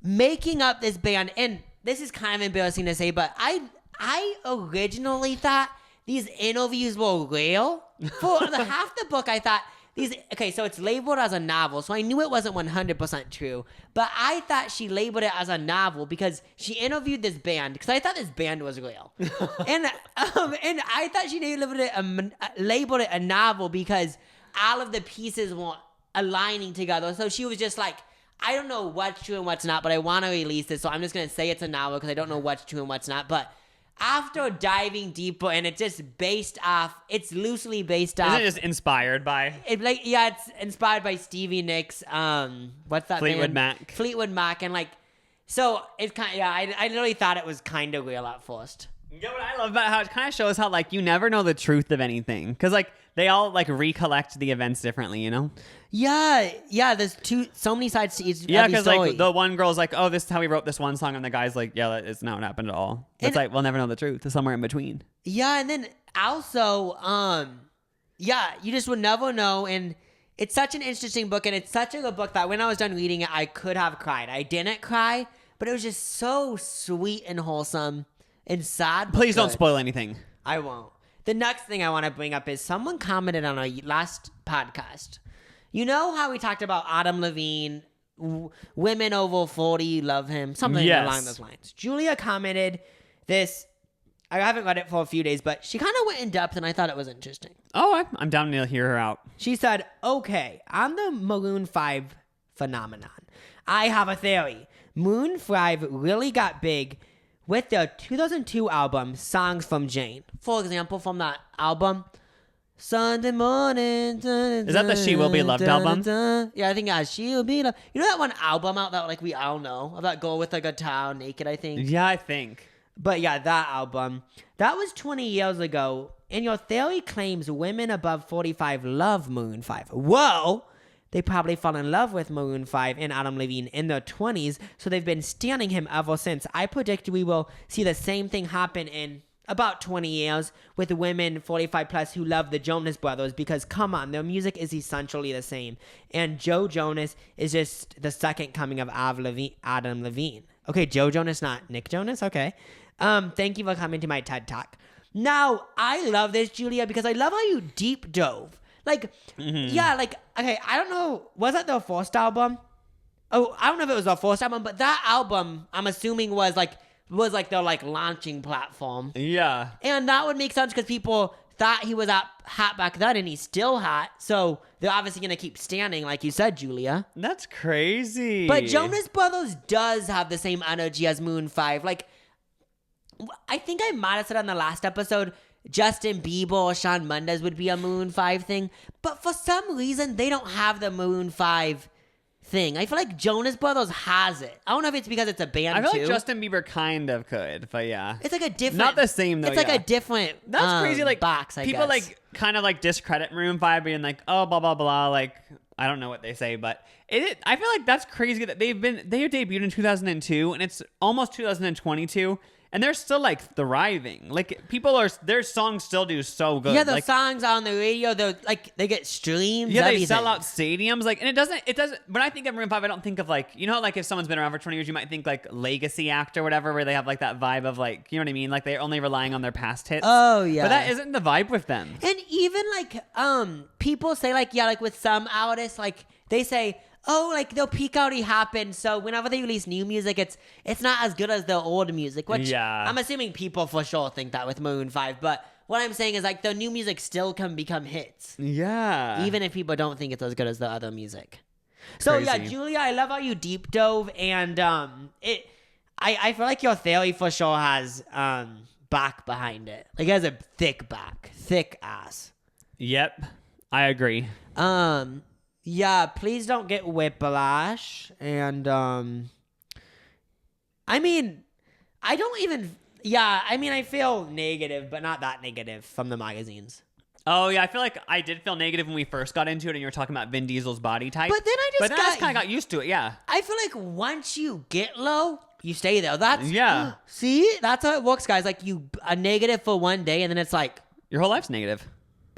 making up this band. And this is kind of embarrassing to say, but I originally thought these interviews were real. For half the book, I thought so it's labeled as a novel, so I knew it wasn't 100% true, but I thought she labeled it as a novel because she interviewed this band, because I thought this band was real. and I thought she labeled it a novel because all of the pieces weren't aligning together. So she was just like, I don't know what's true and what's not, but I want to release this, so I'm just going to say it's a novel because I don't know what's true and what's not. But after diving deeper, and it's loosely based off. Isn't it just inspired by? It's inspired by Stevie Nicks. What's that Fleetwood band? Mac. Fleetwood Mac, and like, so it's kind of, I literally thought it was kind of real at first. You know what I love about how it kind of shows how like you never know the truth of anything, because like they all like recollect the events differently, you know? Yeah. There's so many sides to each. Yeah, because like the one girl's like, "Oh, this is how we wrote this one song," and the guy's like, "Yeah, that is not what happened at all." It's like we'll never know the truth. It's somewhere in between. Yeah, and then also, you just would never know. And it's such an interesting book, and it's such a good book that when I was done reading it, I could have cried. I didn't cry, but it was just so sweet and wholesome and sad. Please don't spoil anything. I won't. The next thing I want to bring up is someone commented on our last podcast. You know how we talked about Adam Levine, women over 40 love him, something along those lines. Julia commented this. I haven't read it for a few days, but she kind of went in depth, and I thought it was interesting. Oh, I'm down to hear her out. She said, okay, on the Maroon 5 phenomenon, I have a theory. Maroon 5 really got big with their 2002 album, Songs from Jane. For example, from that album, Sunday morning. Is that the She Will Be Loved album? Yeah, I think She Will Be Loved. You know that one album out that like we all know? Of that girl with like a guitar naked, I think? Yeah, I think. But yeah, that album. That was 20 years ago. And your theory claims women above 45 love Maroon 5. Whoa! They probably fell in love with Maroon 5 and Adam Levine in their 20s, so they've been standing him ever since. I predict we will see the same thing happen in about 20 years with women 45 plus who love the Jonas Brothers, because come on, their music is essentially the same. And Joe Jonas is just the second coming of Adam Levine. Okay, Joe Jonas, not Nick Jonas. Okay. Thank you for coming to my TED Talk. Now, I love this, Julia, because I love how you deep dove. Like, yeah, like, okay, I don't know. Was that their first album? Oh, I don't know if it was their first album, but that album, I'm assuming, was their like launching platform. Yeah. And that would make sense because people thought he was hot back then, and he's still hot. So they're obviously going to keep standing, like you said, Julia. That's crazy. But Jonas Brothers does have the same energy as Maroon 5. Like, I think I might have said on the last episode, Justin Bieber or Shawn Mendes would be a Maroon 5 thing. But for some reason, they don't have the Maroon 5 thing. I feel like Jonas Brothers has it. I don't know if it's because it's a band, I feel like Justin Bieber kind of could, but yeah. It's like a different... Not the same, though, It's like a different That's crazy, like, box, I people, guess. like, kind of, like, discredit Maroon 5 being like, oh, blah, blah, blah, like, I don't know what they say, but I feel like that's crazy that they debuted in 2002 and it's almost 2022 and they're still like thriving. Like their songs still do so good. Yeah, the like, songs on the radio, they get streams. yeah, everything. they sell out stadiums. Like, and it doesn't. When I think of Maroon 5, I don't think of like, you know, like if someone's been around for 20 years, you might think like legacy act or whatever, where they have like that vibe of like, you know what I mean? Like they're only relying on their past hits. Oh yeah, but that isn't the vibe with them. And even like people say like, yeah, like with some artists, like they say, oh, like their peak already happened, so whenever they release new music, it's not as good as their old music. Which I'm assuming people for sure think that with Maroon 5. But what I'm saying is like the new music still can become hits. Yeah. Even if people don't think it's as good as the other music. So Crazy. yeah, Julia, I love how you deep dove, and I feel like your theory for sure has back behind it. Like it has a thick back, thick ass. Yep, I agree. Yeah, please don't get whiplash. And, I mean, I don't even, I feel negative, but not that negative from the magazines. Oh, yeah, I feel like I did feel negative when we first got into it and you were talking about Vin Diesel's body type. But then I just kind of got used to it, yeah. I feel like once you get low, you stay there. Yeah. See? That's how it works, guys. Like, you are negative for one day, and then it's like... Your whole life's negative.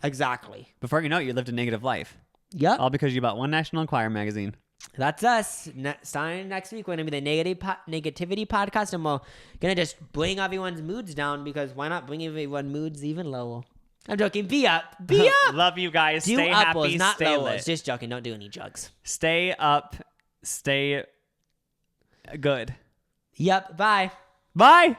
Exactly. Before you know it, you lived a negative life. Yep. All because you bought one National Enquirer magazine. That's us. Starting next week, we're going to be the Negativity podcast, and we're going to just bring everyone's moods down, because why not bring everyone's moods even lower? I'm joking. Be up. Be up. Love you guys. Do stay uppers, happy. not Stay lowers. lit. Just joking. Don't do any drugs. Stay up. Stay good. Yep. Bye. Bye.